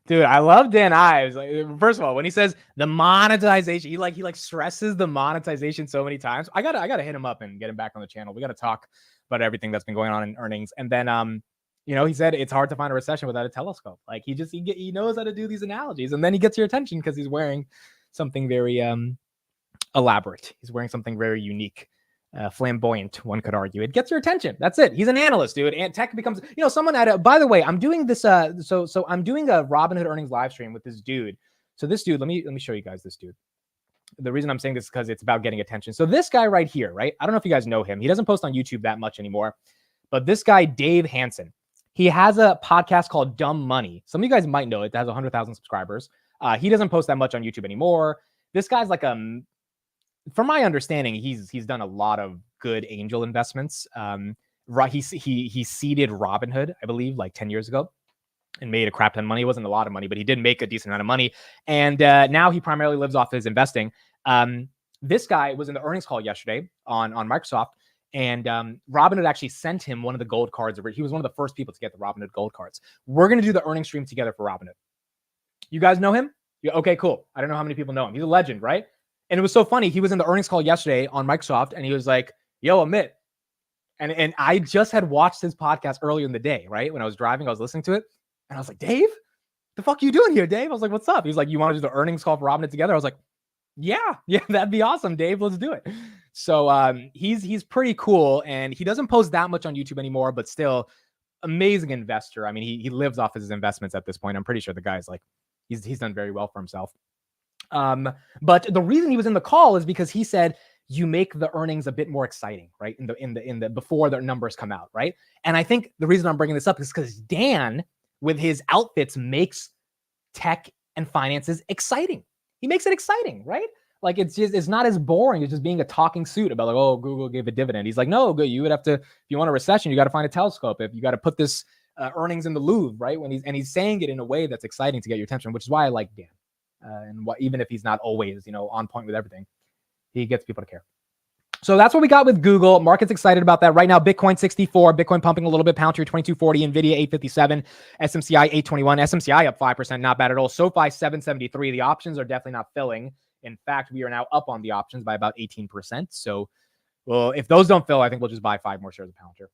Dude, I love Dan Ives. Like, first of all, when he says the monetization, he stresses the monetization so many times. I gotta hit him up and get him back on the channel. We gotta talk about everything that's been going on in earnings. And then he said it's hard to find a recession without a telescope. Like he knows how to do these analogies, and then he gets your attention because he's wearing something very elaborate. He's wearing something very unique. Flamboyant, one could argue. It gets your attention. That's it. He's an analyst, dude. And tech becomes, someone by the way, I'm doing this, so I'm doing a Robinhood earnings live stream with this dude. So this dude, let me show you guys this dude. The reason I'm saying this is because it's about getting attention. So this guy right here, right? I don't know if you guys know him. He doesn't post on YouTube that much anymore, but this guy, Dave Hansen, he has a podcast called Dumb Money. Some of you guys might know it. That has 100,000 subscribers. He doesn't post that much on YouTube anymore. This guy's like from my understanding, he's done a lot of good angel investments. He seeded Robinhood, I believe, like 10 years ago, and made a crap ton of money. It wasn't a lot of money, but he did make a decent amount of money. And now he primarily lives off his investing. This guy was in the earnings call yesterday on Microsoft, and Robinhood actually sent him one of the gold cards. He was one of the first people to get the Robinhood gold cards. We're going to do the earnings stream together for Robinhood. You guys know him? Yeah, okay, cool. I don't know how many people know him. He's a legend, right? And it was so funny. He was in the earnings call yesterday on Microsoft, and he was like, yo, Amit. And I just had watched his podcast earlier in the day, right? When I was driving, I was listening to it. And I was like, Dave, the fuck are you doing here, Dave? I was like, what's up? He's like, you want to do the earnings call for Robinhood together? I was like, yeah, that'd be awesome, Dave. Let's do it. So he's pretty cool. And he doesn't post that much on YouTube anymore, but still amazing investor. I mean, he lives off his investments at this point. I'm pretty sure the guy's like, he's done very well for himself. But the reason he was in the call is because he said you make the earnings a bit more exciting, right? In the before the numbers come out, right? And I think the reason I'm bringing this up is because Dan, with his outfits, makes tech and finances exciting. He makes it exciting, right? Like it's not as boring as just being a talking suit about like, oh, Google gave a dividend. He's like, no, good. You would have to, if you want a recession, you got to find a telescope. If you got to put this earnings in the Louvre, right? He's saying it in a way that's exciting to get your attention, which is why I like Dan. And even if he's not always, on point with everything, he gets people to care. So that's what we got with Google. Market's excited about that right now. Bitcoin 64, Bitcoin pumping a little bit. Palantir 2240, Nvidia 857, SMCI 821, SMCI up 5%, not bad at all. SoFi 773. The options are definitely not filling. In fact, we are now up on the options by about 18%. So, well, if those don't fill, I think we'll just buy 5 more shares of Palantir,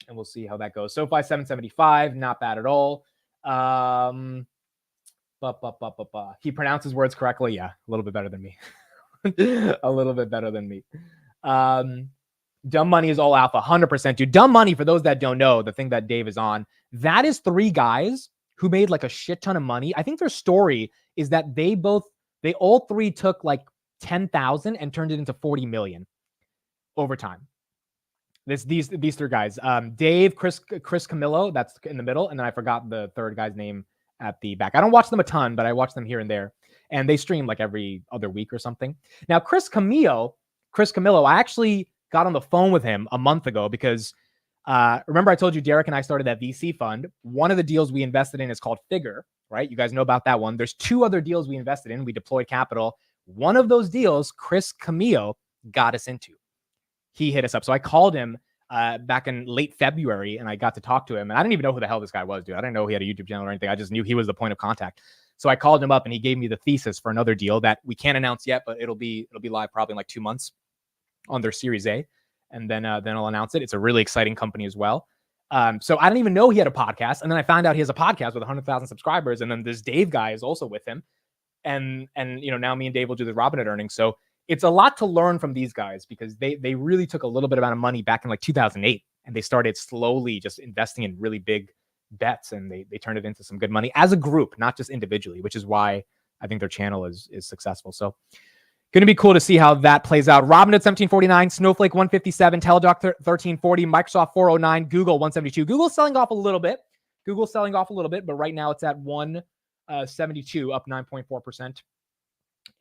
and we'll see how that goes. SoFi 775, not bad at all. He pronounces words correctly. Yeah, a little bit better than me. A little bit better than me. Dumb Money is all alpha, 100%. Dude, Dumb Money, for those that don't know, the thing that Dave is on, that is 3 guys who made like a shit ton of money. I think their story is that they all 3 took like 10,000 and turned it into 40 million over time. These 3 guys, Dave, Chris Camillo, that's in the middle, and then I forgot the third guy's name at the back. I don't watch them a ton, but I watch them here and there. And they stream like every other week or something. Now, Chris Camillo, I actually got on the phone with him a month ago because remember I told you Derek and I started that VC fund. One of the deals we invested in is called Figure, right? You guys know about that one. There's 2 other deals we invested in. We deployed capital. One of those deals, Chris Camillo got us into. He hit us up. So I called him back in late February and I got to talk to him. And I didn't even know who the hell this guy was, dude. I didn't know he had a YouTube channel or anything. I just knew he was the point of contact. So I called him up and he gave me the thesis for another deal that we can't announce yet, but it'll be live probably in like 2 months on their Series A. And then I'll announce it. It's a really exciting company as well. So I didn't even know he had a podcast. And then I found out he has a podcast with 100,000 subscribers. And then this Dave guy is also with him. And you know, now me and Dave will do the Robinhood earnings. So it's a lot to learn from these guys because they really took a little bit amount of money back in like 2008. And they started slowly just investing in really big bets, and they turned it into some good money as a group, not just individually, which is why I think their channel is successful. So going to be cool to see how that plays out. Robinhood 1749, Snowflake 157, Teladoc 1340, Microsoft 409, Google 172. Google's selling off a little bit. But right now it's at 172, up 9.4%.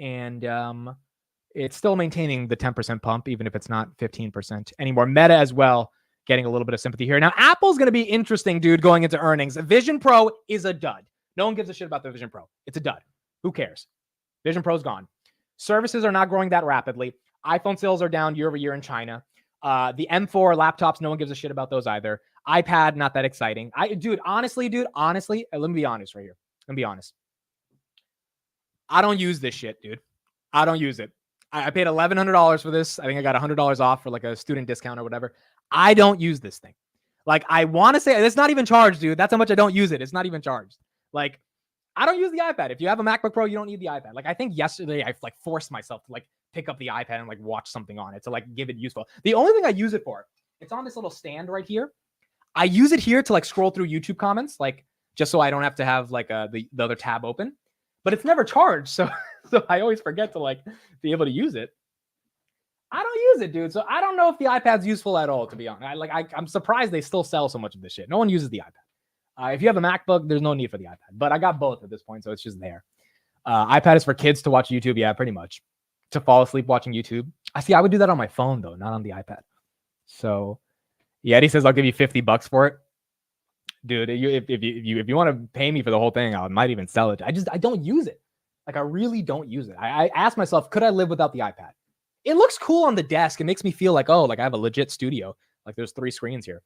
And it's still maintaining the 10% pump, even if it's not 15% anymore. Meta as well, getting a little bit of sympathy here. Now, Apple's going to be interesting, dude, going into earnings. Vision Pro is a dud. No one gives a shit about the Vision Pro. It's a dud. Who cares? Vision Pro's gone. Services are not growing that rapidly. iPhone sales are down year over year in China. The M4 laptops, no one gives a shit about those either. iPad, not that exciting. Honestly, let me be honest right here. Let me be honest. I don't use this shit, dude. I don't use it. I paid $1,100 for this. I think I got $100 off for like a student discount or whatever. I don't use this thing. Like, I want to say it's not even charged, dude. That's how much I don't use it. It's not even charged. Like, I don't use the iPad. If you have a MacBook Pro, you don't need the iPad. Like, I think yesterday I like forced myself to like pick up the iPad and like watch something on it to like give it useful. The only thing I use it for, it's on this little stand right here. I use it here to like scroll through YouTube comments, like just so I don't have to have like the other tab open. But it's never charged, so I always forget to like be able to use it. I don't use it, dude. So I don't know if the iPad's useful at all, to be honest. I'm surprised they still sell so much of this shit. No one uses the iPad. If you have a MacBook, there's no need for the iPad. But I got both at this point, so it's just there. iPad is for kids to watch YouTube. Yeah, pretty much. To fall asleep watching YouTube. I would do that on my phone, though, not on the iPad. So, Yeti says, I'll give you $50 for it. Dude, if you want to pay me for the whole thing, I might even sell it. I don't use it. Like, I really don't use it. I asked myself, could I live without the iPad? It looks cool on the desk. It makes me feel like, oh, like I have a legit studio. Like there's 3 screens here.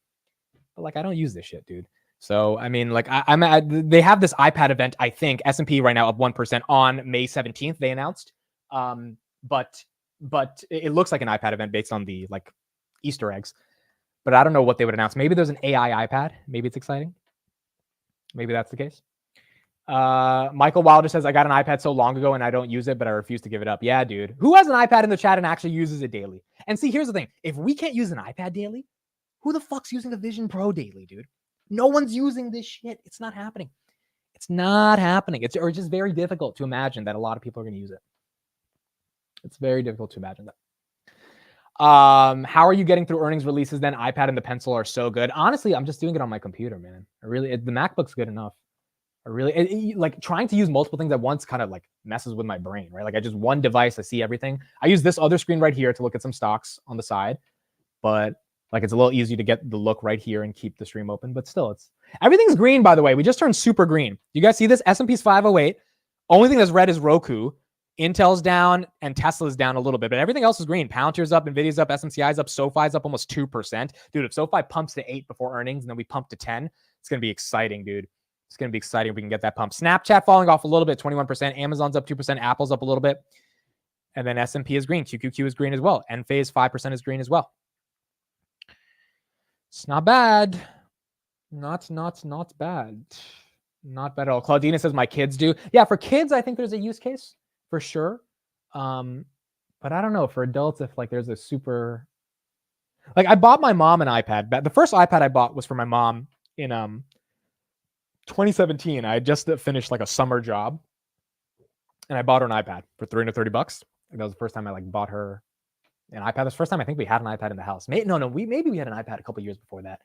But like, I don't use this shit, dude. So, I mean, like they have this iPad event, I think, S&P right now up 1% on May 17th, they announced. But it looks like an iPad event based on the like Easter eggs. But I don't know what they would announce. Maybe there's an AI iPad. Maybe it's exciting. Maybe that's the case. Michael Wilder says, I got an iPad so long ago and I don't use it, but I refuse to give it up. Yeah, dude. Who has an iPad in the chat and actually uses it daily? And see, here's the thing. If we can't use an iPad daily, who the fuck's using a Vision Pro daily, dude? No one's using this shit. It's not happening. It's not happening. It's just very difficult to imagine that a lot of people are going to use it. It's very difficult to imagine that. How are you getting through earnings releases then? iPad and the pencil are so good. Honestly, I'm just doing it on my computer, man. The MacBook's good enough. Like trying to use multiple things at once kind of like messes with my brain, right? Like I just one device, I see everything. I use this other screen right here to look at some stocks on the side, but like it's a little easier to get the look right here and keep the stream open. But still, everything's green, by the way. We just turned super green. You guys see this? S&P's 508. Only thing that's red is Roku. Intel's down and Tesla's down a little bit, but everything else is green. Palantir's up, Nvidia's up, SMCI's up, SoFi's up almost 2%. Dude, if SoFi pumps to 8 before earnings and then we pump to 10, it's going to be exciting, dude. It's going to be exciting if we can get that pump. Snapchat falling off a little bit, 21%. Amazon's up 2%. Apple's up a little bit. And then S&P is green. QQQ is green as well. Enphase 5% is green as well. It's not bad. Not bad. Not bad at all. Claudina says my kids do. Yeah, for kids, I think there's a use case. For sure. But I don't know for adults if like there's a super like I bought my mom an iPad. The first iPad I bought was for my mom in 2017. I had just finished like a summer job and I bought her an iPad for $330. And that was the first time I like bought her an iPad. That was the first time I think we had an iPad in the house. Maybe we had an iPad a couple of years before that.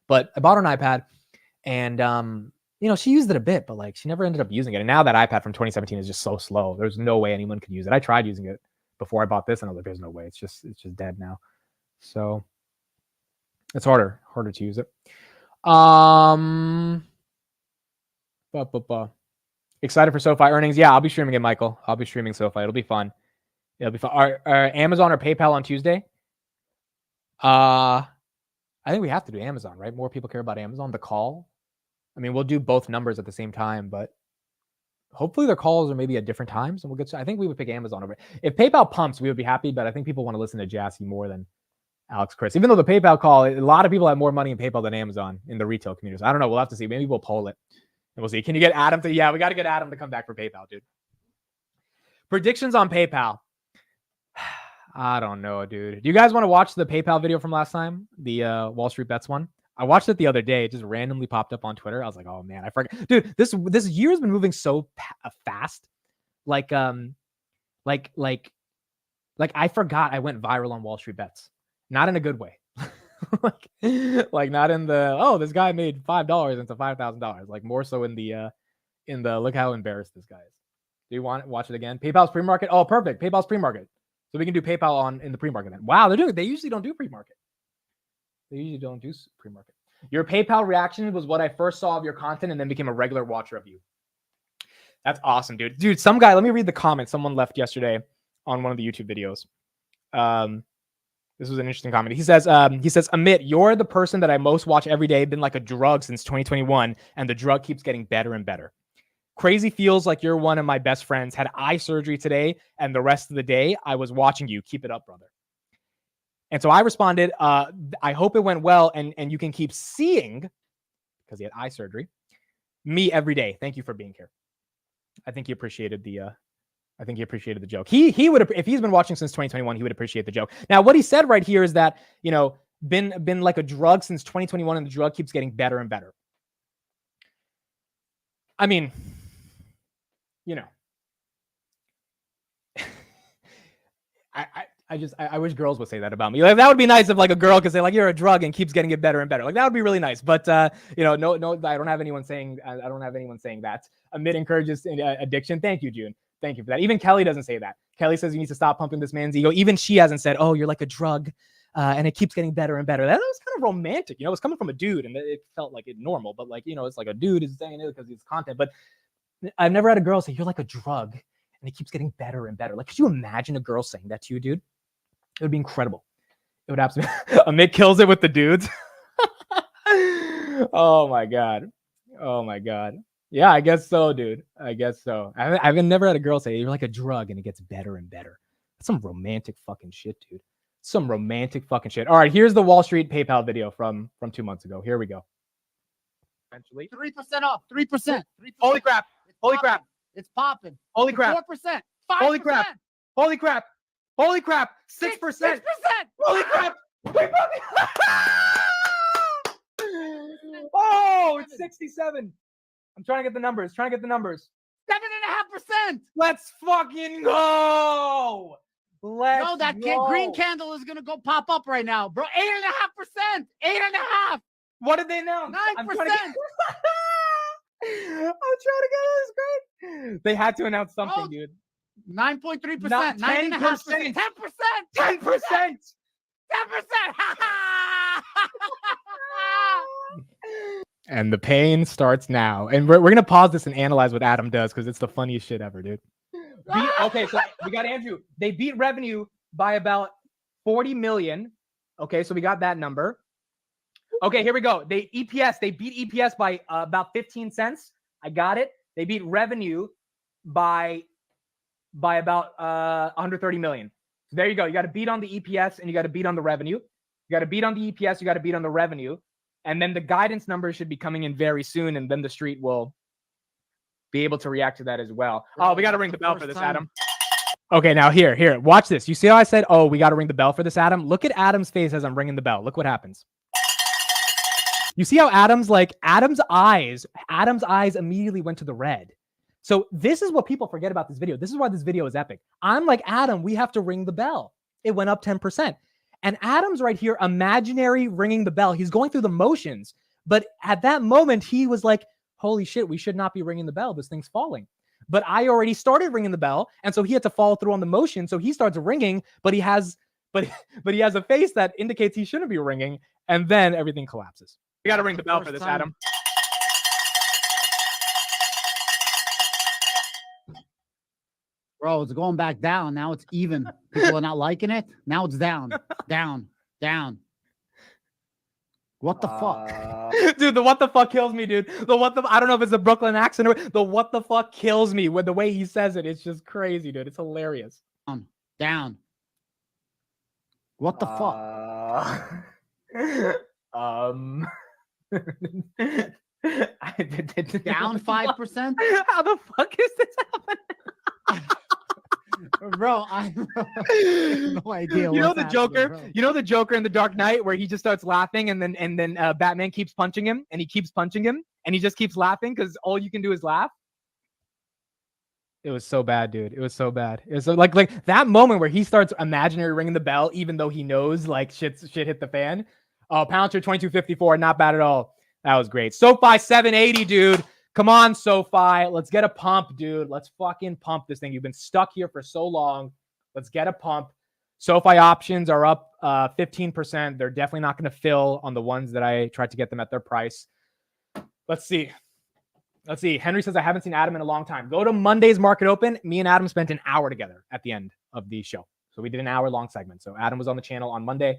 But I bought her an iPad and you know, she used it a bit, but like she never ended up using it. And now that iPad from 2017 is just so slow. There's no way anyone could use it. I tried using it before I bought this, and I was like, "There's no way. It's just dead now." So it's harder to use it. Excited for SoFi earnings? Yeah, I'll be streaming it, Michael. I'll be streaming SoFi. It'll be fun. It'll be fun. Are Amazon or PayPal on Tuesday? I think we have to do Amazon, right? More people care about Amazon. The call. I mean, we'll do both numbers at the same time, but hopefully their calls are maybe at different times. And we'll get to, I think we would pick Amazon over. If PayPal pumps, we would be happy, but I think people want to listen to Jassy more than Alex Chris. Even though the PayPal call, a lot of people have more money in PayPal than Amazon in the retail community. So I don't know. We'll have to see. Maybe we'll poll it and we'll see. Can you get Adam to? Yeah, we got to get Adam to come back for PayPal, dude. Predictions on PayPal. I don't know, dude. Do you guys want to watch the PayPal video from last time? The Wall Street Bets one? I watched it the other day. It just randomly popped up on Twitter. I was like, oh man, I forgot. Dude, this year's been moving so fast. Like I forgot I went viral on Wall Street Bets. Not in a good way. like not in the, oh, this guy made $5 into $5,000. Like more so in the look how embarrassed this guy is. Do you want to watch it again? PayPal's pre-market. Oh, perfect. PayPal's pre-market. So we can do PayPal in the pre-market then. Wow, they usually don't do pre-market. They usually don't do pre-market. Your PayPal reaction was what I first saw of your content and then became a regular watcher of you. That's awesome, dude. Dude, some guy, let me read the comment someone left yesterday on one of the YouTube videos. This was an interesting comment. He says, Amit, you're the person that I most watch every day. Been like a drug since 2021, and the drug keeps getting better and better. Crazy feels like you're one of my best friends. Had eye surgery today, and the rest of the day I was watching you. Keep it up, brother. And so I responded, I hope it went well and you can keep seeing, because he had eye surgery, me every day. Thank you for being here. I think he appreciated the joke. He would, if he's been watching since 2021, he would appreciate the joke. Now, what he said right here is that, you know, been like a drug since 2021 and the drug keeps getting better and better. I mean, you know, I wish girls would say that about me. Like, that would be nice if like a girl could say like, you're a drug and keeps getting it better and better. Like that would be really nice. But you know, no, I don't have anyone saying that. Amit encourages addiction. Thank you, June. Thank you for that. Even Kelly doesn't say that. Kelly says you need to stop pumping this man's ego. Even she hasn't said, oh, you're like a drug and it keeps getting better and better. That was kind of romantic. You know, it's coming from a dude and it felt like it normal, but like, you know, it's like a dude is saying it because it's content. But I've never had a girl say you're like a drug and it keeps getting better and better. Like, could you imagine a girl saying that to you, dude? It would be incredible. It would absolutely. Amit kills it with the dudes. Oh my god. Yeah, I guess so, dude. I guess so. I've never had a girl say you're like a drug and it gets better and better. That's some romantic fucking shit, dude. Some romantic fucking shit. All right, here's the Wall Street PayPal video from 2 months ago. Here we go. Eventually, 3% off. 3%. Holy crap! Holy crap! It's popping. Holy crap! 4%. 5%. Holy crap! Holy crap! Holy crap! 6%! 6%. Holy crap! Oh, it's 67. I'm trying to get the numbers. 7.5%. Let's fucking go. No, that green candle is gonna go pop up right now, bro. 8.5%. 8.5%. What did they announce? 9%. I'm trying to get this great. They had to announce something, dude. 9.3%. 10%. 9.5%. 10%. 10%. 10%. And the pain starts now. And we're going to pause this and analyze what Adam does because it's the funniest shit ever, dude. Okay, so we got Andrew. They beat revenue by about 40 million. Okay, so we got that number. Okay, here we go. They beat EPS by about 15 cents. I got it. They beat revenue by about 130 million. So there you go. You got to beat on the EPS and you got to beat on the revenue. You got to beat on the EPS. You got to beat on the revenue. And then the guidance numbers should be coming in very soon. And then the street will be able to react to that as well. Oh, we got to ring the bell for this, Adam. Okay, now here. Watch this. You see how I said, oh, we got to ring the bell for this, Adam? Look at Adam's face as I'm ringing the bell. Look what happens. You see how Adam's eyes immediately went to the red. So this is what people forget about this video. This is why this video is epic. I'm like, Adam, we have to ring the bell. It went up 10%. And Adam's right here, imaginary ringing the bell. He's going through the motions. But at that moment, he was like, holy shit, we should not be ringing the bell. This thing's falling. But I already started ringing the bell. And so he had to follow through on the motion. So he starts ringing, but he has a face that indicates he shouldn't be ringing. And then everything collapses. We got to ring the bell for this, Adam. Bro, it's going back down. Now it's even. People are not liking it. Now it's down, down, down. What the fuck? Dude, the what the fuck kills me, dude. I don't know if it's a Brooklyn accent or the what the fuck kills me with the way he says it. It's just crazy, dude. It's hilarious. Down. What the fuck? Down 5%? How the fuck is this happening? Bro, I have no idea. You know the Joker? You know the Joker in The Dark Knight where he just starts laughing and then Batman keeps punching him and he keeps punching him and he just keeps laughing because all you can do is laugh? It was so bad, dude. It was so bad. It was so, like that moment where he starts imaginary ringing the bell even though he knows like shit hit the fan. Oh, Palantir 2254, not bad at all. That was great. SoFi 780, dude. Come on, SoFi. Let's get a pump, dude. Let's fucking pump this thing. You've been stuck here for so long. Let's get a pump. SoFi options are up 15%. They're definitely not going to fill on the ones that I tried to get them at their price. Let's see. Henry says, I haven't seen Adam in a long time. Go to Monday's market open. Me and Adam spent an hour together at the end of the show. So we did an hour-long segment. So Adam was on the channel on Monday.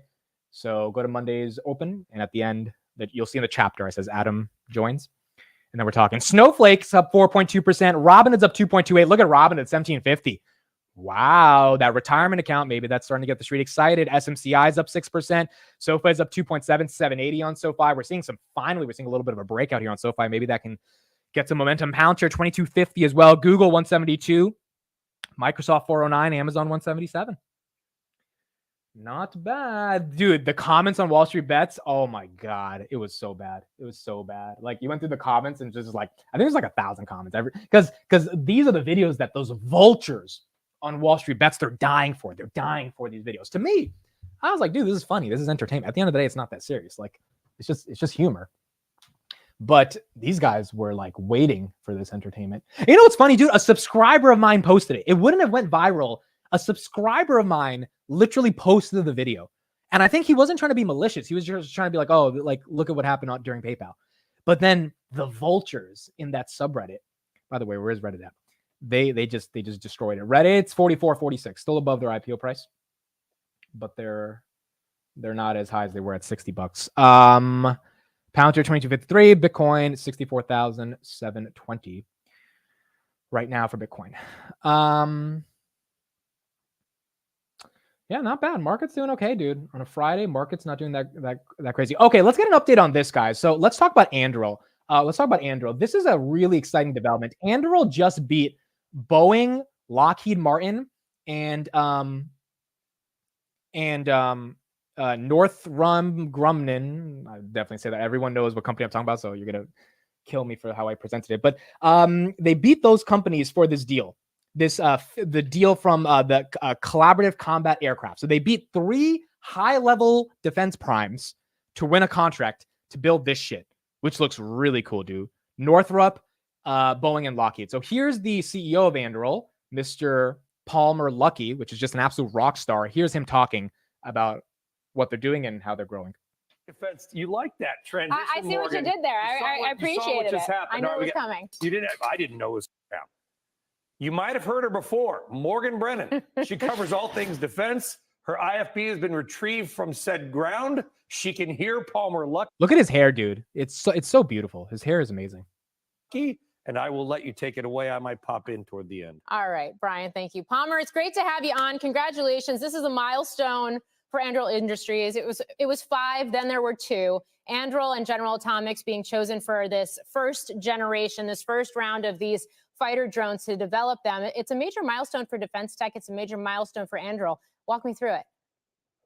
So go to Monday's open. And at the end, that you'll see in the chapter, it says Adam joins. And then we're talking Snowflake's up 4.2%. Robinhood's up 2.28. Look at Robinhood, 1750. Wow, that retirement account, maybe that's starting to get the street excited. SMCI's up 6%. SoFi's up 2.7, 780 on SoFi. We're seeing a little bit of a breakout here on SoFi. Maybe that can get some momentum. Palantir 2250 as well. Google 172. Microsoft 409. Amazon 177. Not bad. Dude, the comments on Wall Street Bets, oh my God. It was so bad. Like you went through the comments and just like, I think there's like 1,000 comments because these are the videos that those vultures on Wall Street Bets, they're dying for. They're dying for these videos. To me, I was like, dude, this is funny. This is entertainment. At the end of the day, it's not that serious. Like it's just humor. But these guys were like waiting for this entertainment. You know what's funny, dude? A subscriber of mine posted it. It wouldn't have went viral. A subscriber of mine literally posted the video. And I think he wasn't trying to be malicious. He was just trying to be like, oh, like, look at what happened during PayPal. But then the vultures in that subreddit, by the way, where is Reddit at? They just destroyed it. Reddit's 44.46, still above their IPO price. But they're not as high as they were at $60. Palantir 2253, Bitcoin 64,720 right now for Bitcoin. Yeah, not bad. Market's doing okay, dude. On a Friday, market's not doing that crazy. Okay, let's get an update on this, guys. So let's talk about Anduril. This is a really exciting development. Anduril just beat Boeing, Lockheed Martin, and Northrop Grumman. I definitely say that. Everyone knows what company I'm talking about, so you're gonna kill me for how I presented it. But they beat those companies for this deal. The deal from the collaborative combat aircraft. So they beat 3 high-level defense primes to win a contract to build this shit, which looks really cool, dude. Northrop, Boeing, and Lockheed. So here's the CEO of Anduril, Mr. Palmer Luckey, which is just an absolute rock star. Here's him talking about what they're doing and how they're growing. Defense, you like that transition, I see what you did there. I appreciated it. I knew it was coming. You didn't. I didn't know it was. Yeah. You might have heard her before, Morgan Brennan. She covers all things defense. Her IFB has been retrieved from said ground. She can hear Palmer Lucky. Look at his hair, dude. It's so beautiful. His hair is amazing. And I will let you take it away. I might pop in toward the end. All right, Brian, thank you. Palmer, it's great to have you on. Congratulations. This is a milestone for Anduril Industries. It was 5, then there were 2. Anduril and General Atomics being chosen for this first generation, this first round of these fighter drones to develop them. It's a major milestone for defense tech. It's a major milestone for Anduril. Walk me through it.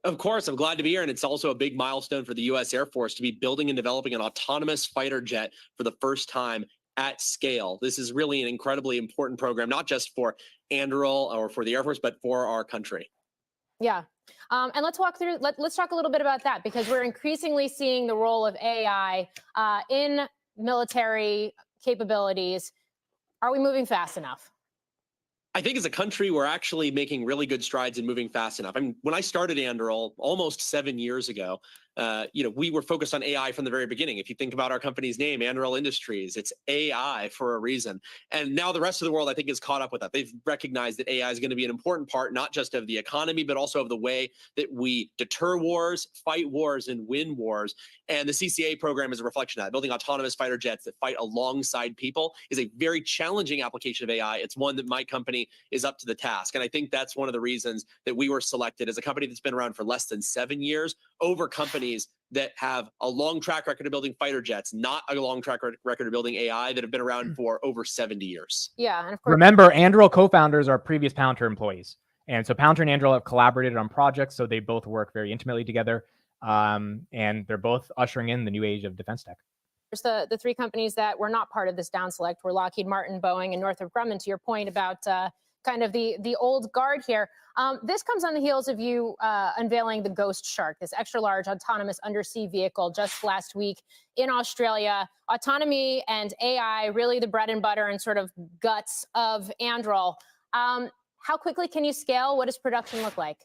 Of course, I'm glad to be here. And it's also a big milestone for the U.S. Air Force to be building and developing an autonomous fighter jet for the first time at scale. This is really an incredibly important program, not just for Anduril or for the Air Force, but for our country. Yeah. And let's walk through, let's talk a little bit about that, because we're increasingly seeing the role of AI in military capabilities. Are we moving fast enough? I think as a country, we're actually making really good strides in moving fast enough. I mean, when I started Anduril almost 7 years ago, we were focused on AI from the very beginning. If you think about our company's name, Anduril Industries, it's AI for a reason. And now the rest of the world, I think, is caught up with that. They've recognized that AI is going to be an important part, not just of the economy, but also of the way that we deter wars, fight wars, and win wars. And the CCA program is a reflection of that. Building autonomous fighter jets that fight alongside people is a very challenging application of AI. It's one that my company is up to the task. And I think that's one of the reasons that we were selected as a company that's been around for less than 7 years over companies that have a long track record of building fighter jets, not a long track record of building AI that have been around for over 70 years. Yeah. And of course, Remember, Anduril co-founders are previous Palantir employees. And so Palantir and Anduril have collaborated on projects, so they both work very intimately together. And they're both ushering in the new age of defense tech. the 3 companies that were not part of this down select were Lockheed Martin, Boeing, and Northrop Grumman. To your point about kind of the old guard here. This comes on the heels of you unveiling the Ghost Shark, this extra large autonomous undersea vehicle just last week in Australia. Autonomy and AI, really the bread and butter and sort of guts of Anduril. How quickly can you scale? What does production look like?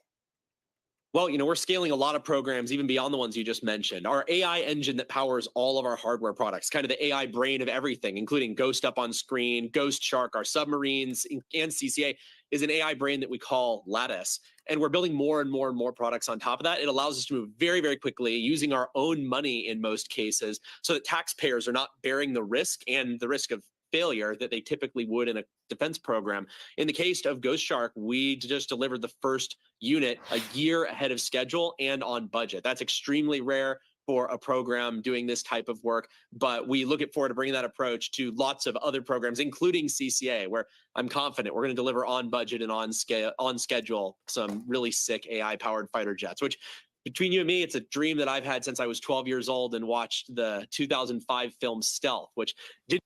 Well, we're scaling a lot of programs, even beyond the ones you just mentioned. Our AI engine that powers all of our hardware products, kind of the AI brain of everything, including Ghost up on screen, Ghost Shark, our submarines, and CCA, is an AI brain that we call Lattice. And we're building more and more and more products on top of that. It allows us to move very, very quickly using our own money in most cases so that taxpayers are not bearing the risk and the risk of failure that they typically would in a defense program. In the case of Ghost Shark, we just delivered the first unit a year ahead of schedule and on budget. That's extremely rare for a program doing this type of work, but we look forward to bringing that approach to lots of other programs, including CCA, where I'm confident we're going to deliver on budget and on schedule some really sick AI-powered fighter jets, which between you and me, it's a dream that I've had since I was 12 years old and watched the 2005 film Stealth, which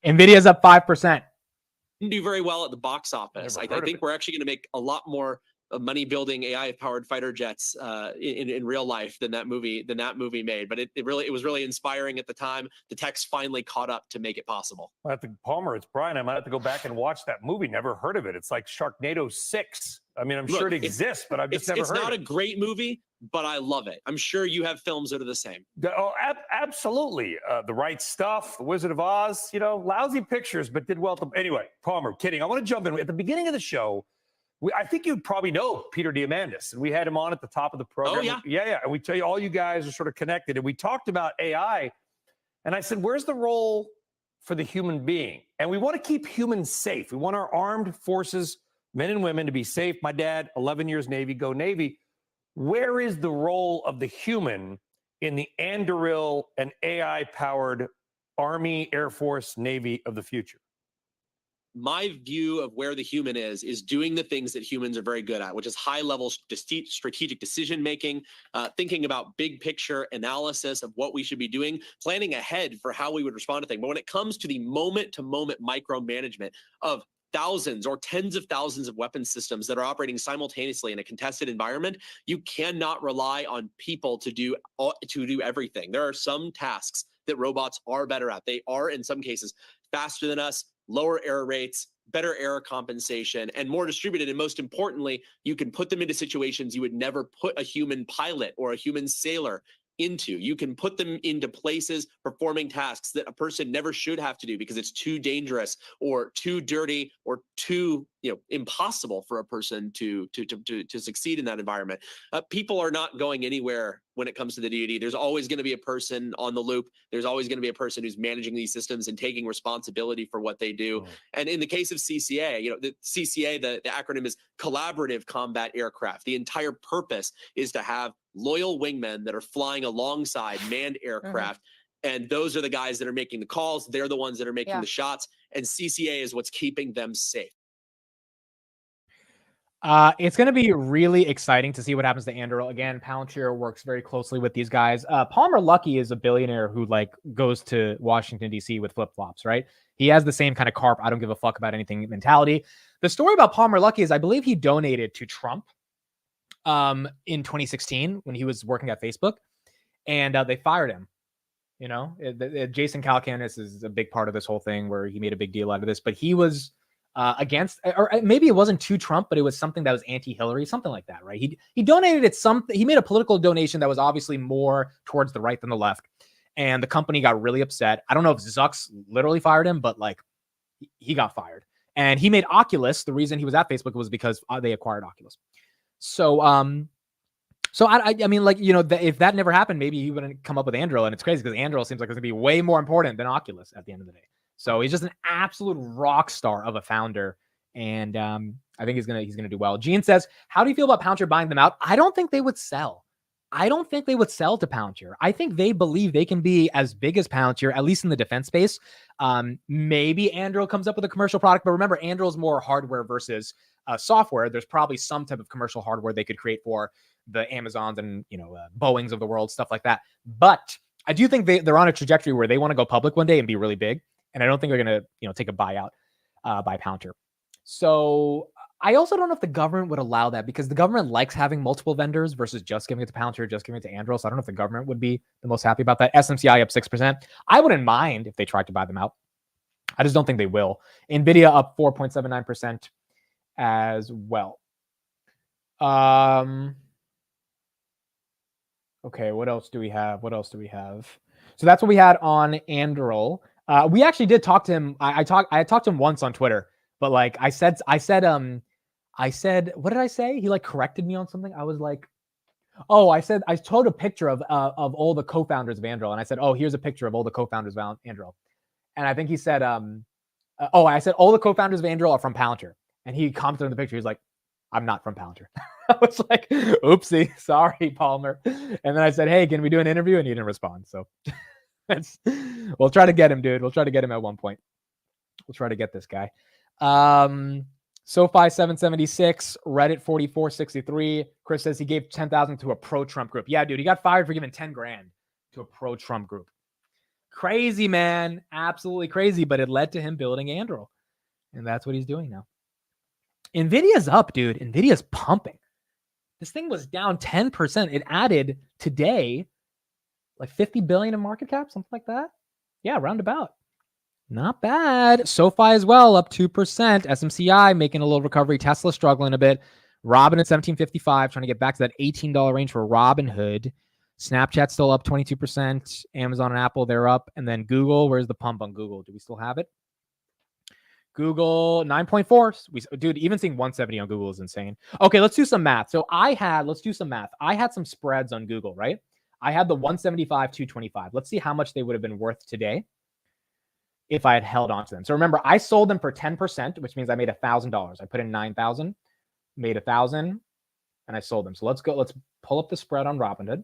NVIDIA's up 5%. Didn't do very well at the box office. I think we're actually going to make a lot more money building AI-powered fighter jets in real life than that movie made. But it was really inspiring at the time. The tech's finally caught up to make it possible. Palmer, it's Brian. I might have to go back and watch that movie. Never heard of it. It's like Sharknado 6. I mean, I'm sure it exists, but I've just never heard of it. It's not a great movie, but I love it. I'm sure you have films that are the same. Oh, absolutely. The Right Stuff, The Wizard of Oz, lousy pictures, but did well. Anyway, Palmer, kidding. I want to jump in. At the beginning of the show, I think you probably know Peter Diamandis, and we had him on at the top of the program. Oh, yeah. Yeah. And we tell you, all you guys are sort of connected. And we talked about AI, and I said, where's the role for the human being? And we want to keep humans safe. We want our armed forces, men and women, to be safe. My dad, 11 years Navy, go Navy. Where is the role of the human in the Anduril and AI-powered Army, Air Force, Navy of the future? My view of where the human is doing the things that humans are very good at, which is high-level strategic decision-making, thinking about big picture analysis of what we should be doing, planning ahead for how we would respond to things. But when it comes to the moment-to-moment micromanagement of thousands or tens of thousands of weapon systems that are operating simultaneously in a contested environment, you cannot rely on people to do everything. There are some tasks that robots are better at. They are, in some cases, faster than us, lower error rates, better error compensation, and more distributed. And most importantly, you can put them into situations you would never put a human pilot or a human sailor into. You can put them into places performing tasks that a person never should have to do because it's too dangerous or too dirty or too impossible for a person to succeed in that environment. People are not going anywhere when it comes to the DoD. There's always going to be a person on the loop. There's always going to be a person who's managing these systems and taking responsibility for what they do. And in the case of CCA, the CCA, the acronym is Collaborative Combat Aircraft. The entire purpose is to have loyal wingmen that are flying alongside manned aircraft. And those are the guys that are making the calls. They're the ones that are making the shots. And CCA is what's keeping them safe. It's going to be really exciting to see what happens to Anduril. Again, Palantir works very closely with these guys. Palmer Luckey is a billionaire who goes to Washington, D.C. with flip-flops, right? He has the same kind of carp, I don't give a fuck about anything mentality. The story about Palmer Luckey is I believe he donated to Trump in 2016 when he was working at Facebook, and they fired him. Jason Calacanis is a big part of this whole thing where he made a big deal out of this, but he was against, or maybe it wasn't to Trump, but it was something that was anti-Hillary, something like that, right? He donated it something. He made a political donation that was obviously more towards the right than the left, and the company got really upset. I don't know if Zucks literally fired him, but he got fired. And he made Oculus. The reason he was at Facebook was because they acquired Oculus. So, I mean, if that never happened, maybe he wouldn't come up with Anduril. And it's crazy because Anduril seems like it's gonna be way more important than Oculus at the end of the day. So he's just an absolute rock star of a founder, and I think he's gonna do well. Gene says, "How do you feel about Palantir buying them out?" I don't think they would sell. I don't think they would sell to Palantir. I think they believe they can be as big as Palantir, at least in the defense space. Maybe Anduril comes up with a commercial product, but remember, Anduril is more hardware versus software. There's probably some type of commercial hardware they could create for the Amazons and Boeings of the world, stuff like that. But I do think they're on a trajectory where they want to go public one day and be really big. And I don't think they're going to, take a buyout by Palantir. So I also don't know if the government would allow that because the government likes having multiple vendors versus just giving it to Palantir, just giving it to Anduril. So I don't know if the government would be the most happy about that. SMCI up 6%. I wouldn't mind if they tried to buy them out. I just don't think they will. NVIDIA up 4.79% as well. Okay, what else do we have? So that's what we had on Anduril. We actually did talk to him. I talked to him once on Twitter, but I said, what did I say? He corrected me on something. I was like, oh, I told a picture of all the co-founders of Anduril. And I said, oh, here's a picture of all the co-founders of Anduril. And I think he said, I said, all the co-founders of Anduril are from Palantir. And he commented on the picture. He's like, I'm not from Palantir. I was like, oopsie, sorry, Palmer. And then I said, hey, can we do an interview? And he didn't respond. So we'll try to get him, dude. We'll try to get him at one point. We'll try to get this guy. SoFi 776, Reddit 4463. Chris says he gave 10,000 to a pro-Trump group. Yeah, dude, he got fired for giving 10 grand to a pro-Trump group. Crazy, man. Absolutely crazy. But it led to him building Anduril. And that's what he's doing now. NVIDIA's up, dude. NVIDIA's pumping. This thing was down 10%. It added today 50 billion in market cap, something like that. Yeah, roundabout. Not bad. SoFi as well, up 2%. SMCI making a little recovery. Tesla struggling a bit. Robin at 1755, trying to get back to that $18 range for Robinhood. Snapchat still up 22%. Amazon and Apple, they're up. And then Google, where's the pump on Google? Do we still have it? Google 9.4. Dude, even seeing 170 on Google is insane. Okay, let's do some math. Let's do some math. I had some spreads on Google, right? I had the 175, 225. Let's see how much they would have been worth today if I had held on to them. So remember, I sold them for 10%, which means I made $1,000. I put in 9,000, made 1,000, and I sold them. So let's pull up the spread on Robinhood.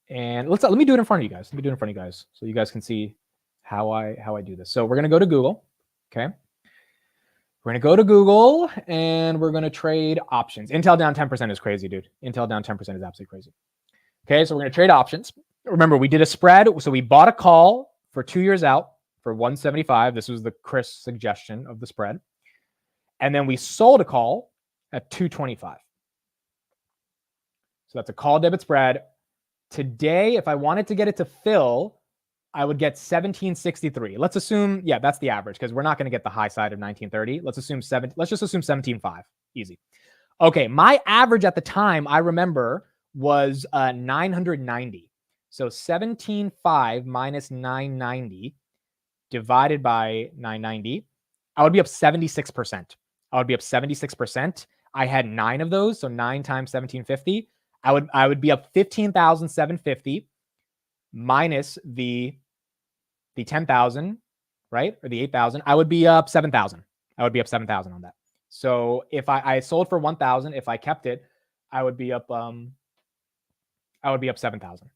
And let me do it in front of you guys. So you guys can see how I do this. So we're going to go to Google. Okay. We're going to go to Google and we're going to trade options. Intel down 10% is crazy, dude. Intel down 10% is absolutely crazy. Okay. So we're going to trade options. Remember, we did a spread. So we bought a call for 2 years out for 175. This was the Chris suggestion of the spread. And then we sold a call at 225. So that's a call debit spread. Today, if I wanted to get it to fill, I would get 1763. Let's assume, yeah, that's the average because we're not going to get the high side of 1930. Let's just assume 17.5. Easy. Okay, my average at the time, I remember, was 990. So 17.5 minus 990 divided by 990, I would be up 76%. I would be up 76%. I had 9 of those, so 9 times 1750. I would be up 15,750 minus the 10,000, right? Or the 8,000. I would be up 7,000. I would be up 7,000 on that. So if I sold for 1,000, if I kept it, I would be up 7,000.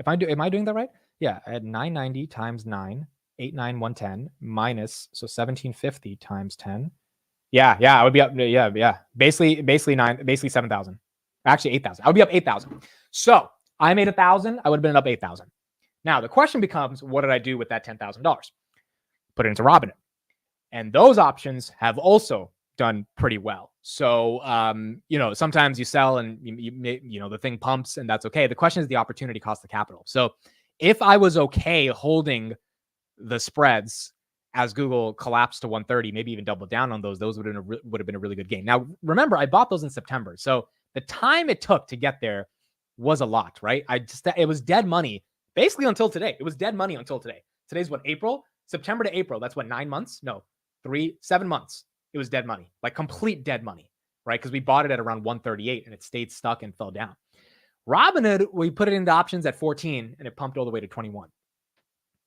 Am I doing that right? Yeah, I had 990 times 9, 89110 minus, so 1750 times 10. Yeah, I would be up. Yeah. Basically 7,000. Actually 8,000. I would be up 8,000. So I made 1,000. I would have been up 8,000. Now the question becomes, what did I do with that $10,000? Put it into Robinhood, and those options have also done pretty well. So sometimes you sell and the thing pumps, and that's okay. The question is the opportunity cost of capital. So if I was okay holding the spreads as Google collapsed to 130, maybe even double down on those would have been a really good gain. Now, remember, I bought those in September. So the time it took to get there was a lot, right? It was dead money basically until today. It was dead money until today. Today's what, April? September to April. That's what, 9 months? No, 7 months. It was dead money, like complete dead money, right? Because we bought it at around 138 and it stayed stuck and fell down. Robinhood, we put it into options at 14 and it pumped all the way to 21.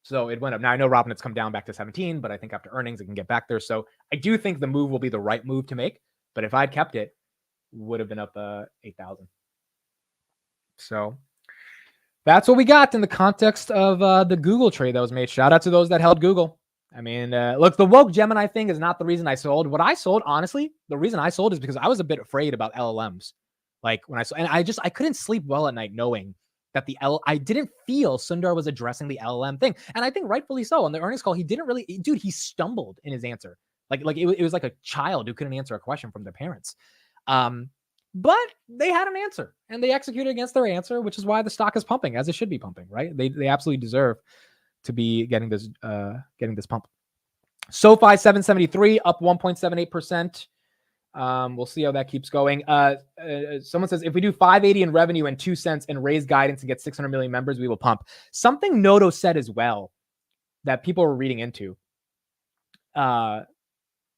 So it went up. Now I know Robinhood's come down back to 17, but I think after earnings it can get back there. So I do think the move will be the right move to make. But if I'd kept it, would have been up 8,000. So that's what we got in the context of the Google trade that was made. Shout out to those that held Google. I mean, look, the woke Gemini thing is not the reason I sold. What I sold, honestly, the reason I sold is because I was a bit afraid about LLMs. Like when I saw, and I couldn't sleep well at night knowing that I didn't feel Sundar was addressing the LLM thing. And I think rightfully so. On the earnings call, he didn't really, dude, he stumbled in his answer. Like it was like a child who couldn't answer a question from their parents. But they had an answer and they executed against their answer, which is why the stock is pumping as it should be pumping, right? They absolutely deserve to be getting this pump. SoFi 773 up 1.78%. We'll see how that keeps going. Someone says, if we do 580 in revenue and 2 cents and raise guidance and get 600 million members, we will pump. Something Noto said as well that people were reading into,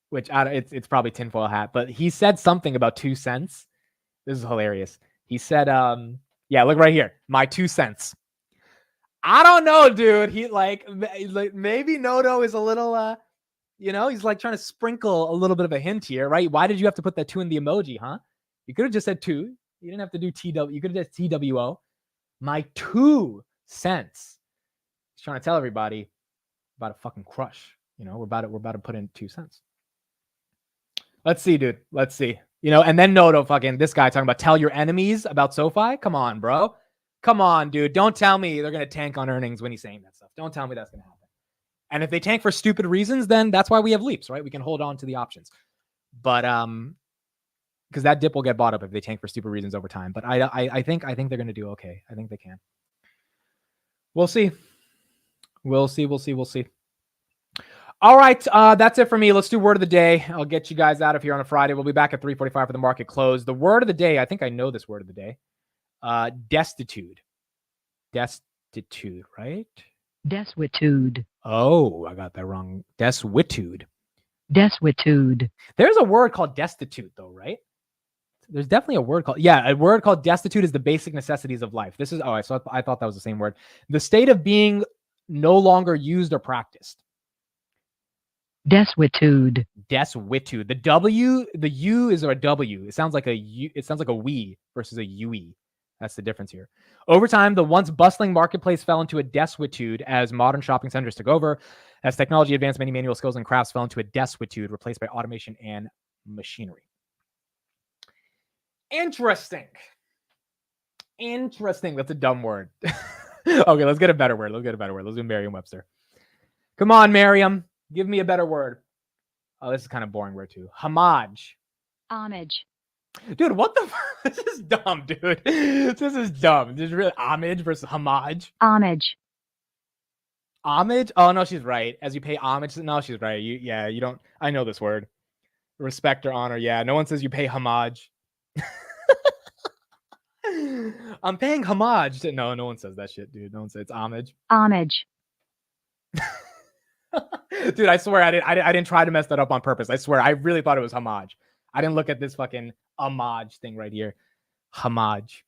which it's probably tinfoil hat, but he said something about 2 cents. This is hilarious. He said, yeah, look right here. My 2 cents. I don't know, dude. He like maybe Noto is a little, he's like trying to sprinkle a little bit of a hint here, right? Why did you have to put that 2 in the emoji, huh? You could have just said 2. You didn't have to do TW. You could have just TWO. My 2 cents. He's trying to tell everybody about a fucking crush. We're about to put in 2 cents. Let's see, dude. Let's see. And then Noto, fucking this guy talking about tell your enemies about SoFi. Come on, bro. Come on, dude. Don't tell me they're gonna tank on earnings when he's saying that stuff. Don't tell me that's gonna happen. And if they tank for stupid reasons, then that's why we have leaps, right? We can hold on to the options. But because that dip will get bought up if they tank for stupid reasons over time. But I think they're gonna do okay. I think they can. We'll see. We'll see. All right, that's it for me. Let's do word of the day. I'll get you guys out of here on a Friday. We'll be back at 3:45 for the market close. The word of the day, I think I know this word of the day. Destitute, right? Desuetude. Oh, I got that wrong. Desuetude. Desuetude. There's a word called destitute, though, right? There's definitely a word called destitute is the basic necessities of life. This is, I thought that was the same word. The state of being no longer used or practiced. Desuetude. The U is a W. It sounds like a U. It sounds like a we versus a UE. That's the difference here. Over time, the once bustling marketplace fell into a desuetude as modern shopping centers took over. As technology advanced, many manual skills and crafts fell into a desuetude, replaced by automation and machinery. Interesting. That's a dumb word. Okay, let's get a better word. Let's do Merriam-Webster. Come on, Merriam. Give me a better word. Oh, this is kind of boring word too. Homage. Homage. Dude, what the fuck? This is dumb, dude. This is dumb. There's really homage versus homage. Homage. Homage? Oh, no, she's right. As you pay homage. No, she's right. You don't. I know this word. Respect or honor. Yeah, no one says you pay homage. I'm paying homage to. No one says that shit, dude. No one says it's homage. Homage. Dude, I swear I didn't try to mess that up on purpose. I swear I really thought it was homage. I didn't look at this fucking homage thing right here. Homage.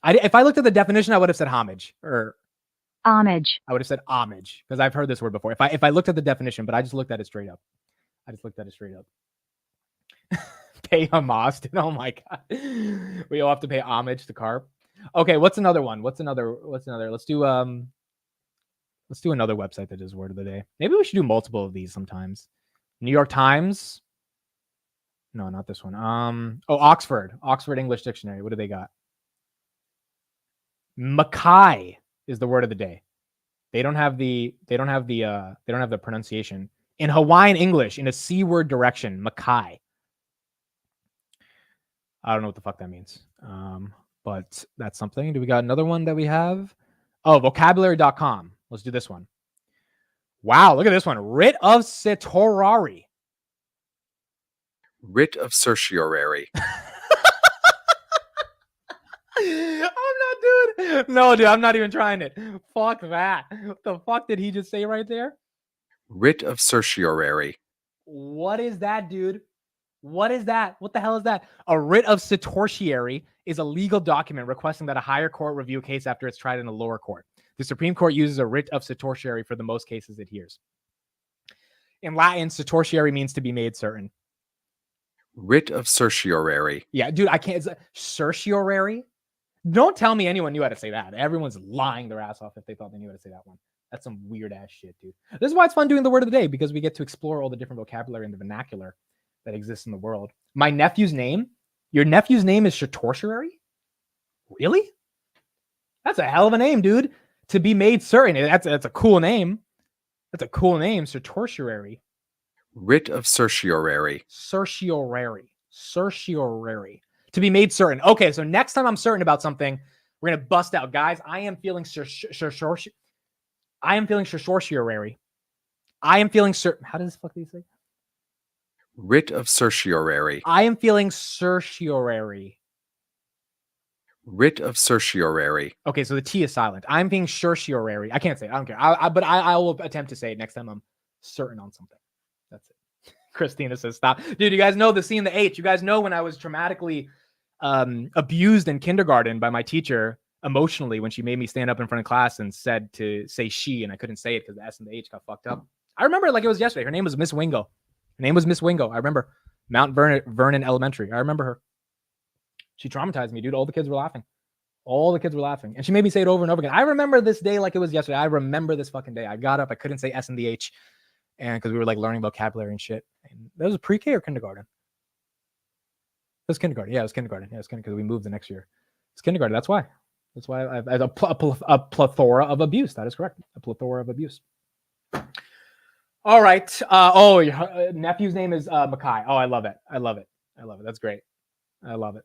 If I looked at the definition, I would have said homage or Homage. I would have said homage because I've heard this word before. If I looked at the definition, but I just looked at it straight up. Pay homage. Oh my god. We all have to pay homage to carp. Okay, what's another one? What's another? Let's do another website that does word of the day. Maybe we should do multiple of these sometimes. New York Times. No, not this one. Oxford English Dictionary. What do they got? Mackay is the word of the day. They don't have the pronunciation. In Hawaiian English, in a C word direction, Mackay. I don't know what the fuck that means. But that's something. Do we got another one that we have? Oh, vocabulary.com. Let's do this one. Wow, look at this one. Writ of certiorari. Writ of certiorari. No, dude, I'm not even trying it. Fuck that. What the fuck did he just say right there? Writ of certiorari. What is that, dude? What is that? What the hell is that? A writ of certiorari is a legal document requesting that a higher court review a case after it's tried in a lower court. The Supreme Court uses a writ of certiorari for the most cases it hears. In Latin, certiorari means to be made certain. Writ of certiorari. Yeah, dude, I can't. Certiorari? Don't tell me anyone knew how to say that. Everyone's lying their ass off if they thought they knew how to say that one. That's some weird ass shit, dude. This is why it's fun doing the word of the day, because we get to explore all the different vocabulary and the vernacular that exists in the world. My nephew's name? Your nephew's name is certiorari? Really? That's a hell of a name, dude. To be made certain. That's a cool name. That's a cool name. Certiorari. Writ of certiorari. Certiorari. To be made certain. Okay, so next time I'm certain about something, we're gonna bust out, guys. I am feeling certiorari. I am feeling certain. How does this fucking say? Writ of certiorari. I am feeling certiorari. Writ of certiorari. Okay, so the T is silent. I'm being certiorari. I can't say it. I don't care. But I will attempt to say it next time I'm certain on something. That's it. Christina says stop. Dude, you guys know the C and the H. You guys know when I was traumatically abused in kindergarten by my teacher emotionally when she made me stand up in front of class and said to say she, and I couldn't say it because the S and the H got fucked up. I remember it like it was yesterday. Her name was Miss Wingo. I remember Mount Vernon Elementary. I remember her. She traumatized me, dude. All the kids were laughing. And she made me say it over and over again. I remember this day like it was yesterday. I remember this fucking day. I got up. I couldn't say S and the H. And because we were like learning vocabulary and shit. And that was pre-K or kindergarten? It was kindergarten. Yeah, it was kindergarten. Yeah, it was kindergarten because we moved the next year. It's kindergarten. That's why. I have a plethora of abuse. That is correct. A plethora of abuse. All right. Your nephew's name is Mackay. Oh, I love it. That's great. I love it.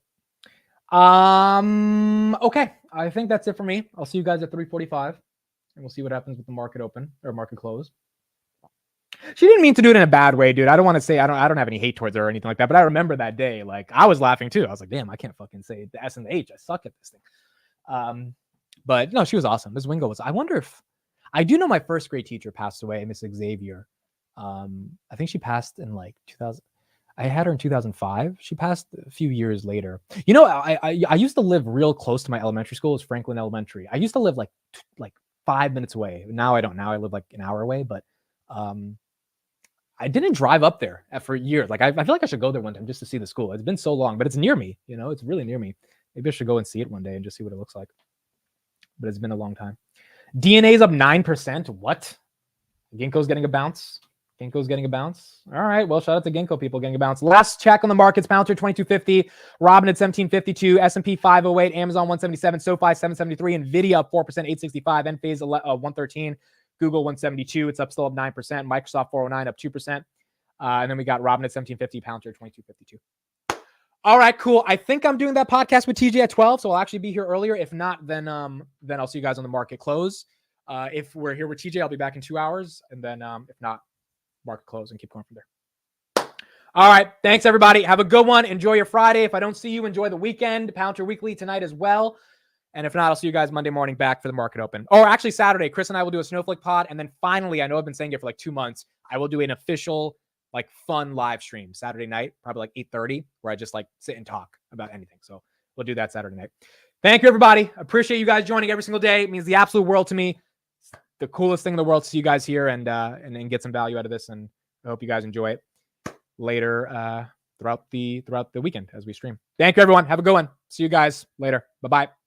Okay. I think that's it for me. I'll see you guys at 3:45, and we'll see what happens with the market open or market close. She didn't mean to do it in a bad way, dude. I don't want to say I don't have any hate towards her or anything like that. But I remember that day, like I was laughing too. I was like, damn, I can't fucking say the S and the H. I suck at this thing. But no, she was awesome. Miss Wingo was. I wonder if I do know my first grade teacher passed away, Miss Xavier. I think she passed in like 2000. I had her in 2005. She passed a few years later. You know, I used to live real close to my elementary school. It was Franklin Elementary. I used to live like 5 minutes away. Now I don't. Now I live like an hour away. But I didn't drive up there for years. Like I feel like I should go there one time just to see the school. It's been so long, but it's near me. You know, it's really near me. Maybe I should go and see it one day and just see what it looks like. But it's been a long time. DNA's up 9%. What? Ginkgo's getting a bounce. All right. Well, shout out to Ginkgo people getting a bounce. Last check on the markets. Palantir 2250. Robinhood 1752. S&P 508. Amazon 177. SoFi 773. Nvidia up 4%. 865. Enphase 113. Google 172. It's up still up 9%. Microsoft 409 up 2%. And then we got Robinhood 1750. Palantir 2252. All right, cool. I think I'm doing that podcast with TJ at 12, so I'll actually be here earlier. If not, then I'll see you guys on the market close. If we're here with TJ, I'll be back in 2 hours, and then if not, market close and keep going from there. All right, thanks everybody. Have a good one. Enjoy your Friday. If I don't see you, enjoy the weekend. Palantir Weekly tonight as well. And if not, I'll see you guys Monday morning back for the market open. Or actually Saturday, Chris and I will do a Snowflake pod. And then finally, I know I've been saying it for like 2 months, I will do an official like fun live stream Saturday night, probably like 8:30, where I just like sit and talk about anything. So we'll do that Saturday night. Thank you, everybody. Appreciate you guys joining every single day. It means the absolute world to me. It's the coolest thing in the world to see you guys here and get some value out of this. And I hope you guys enjoy it later throughout the weekend as we stream. Thank you, everyone. Have a good one. See you guys later. Bye-bye.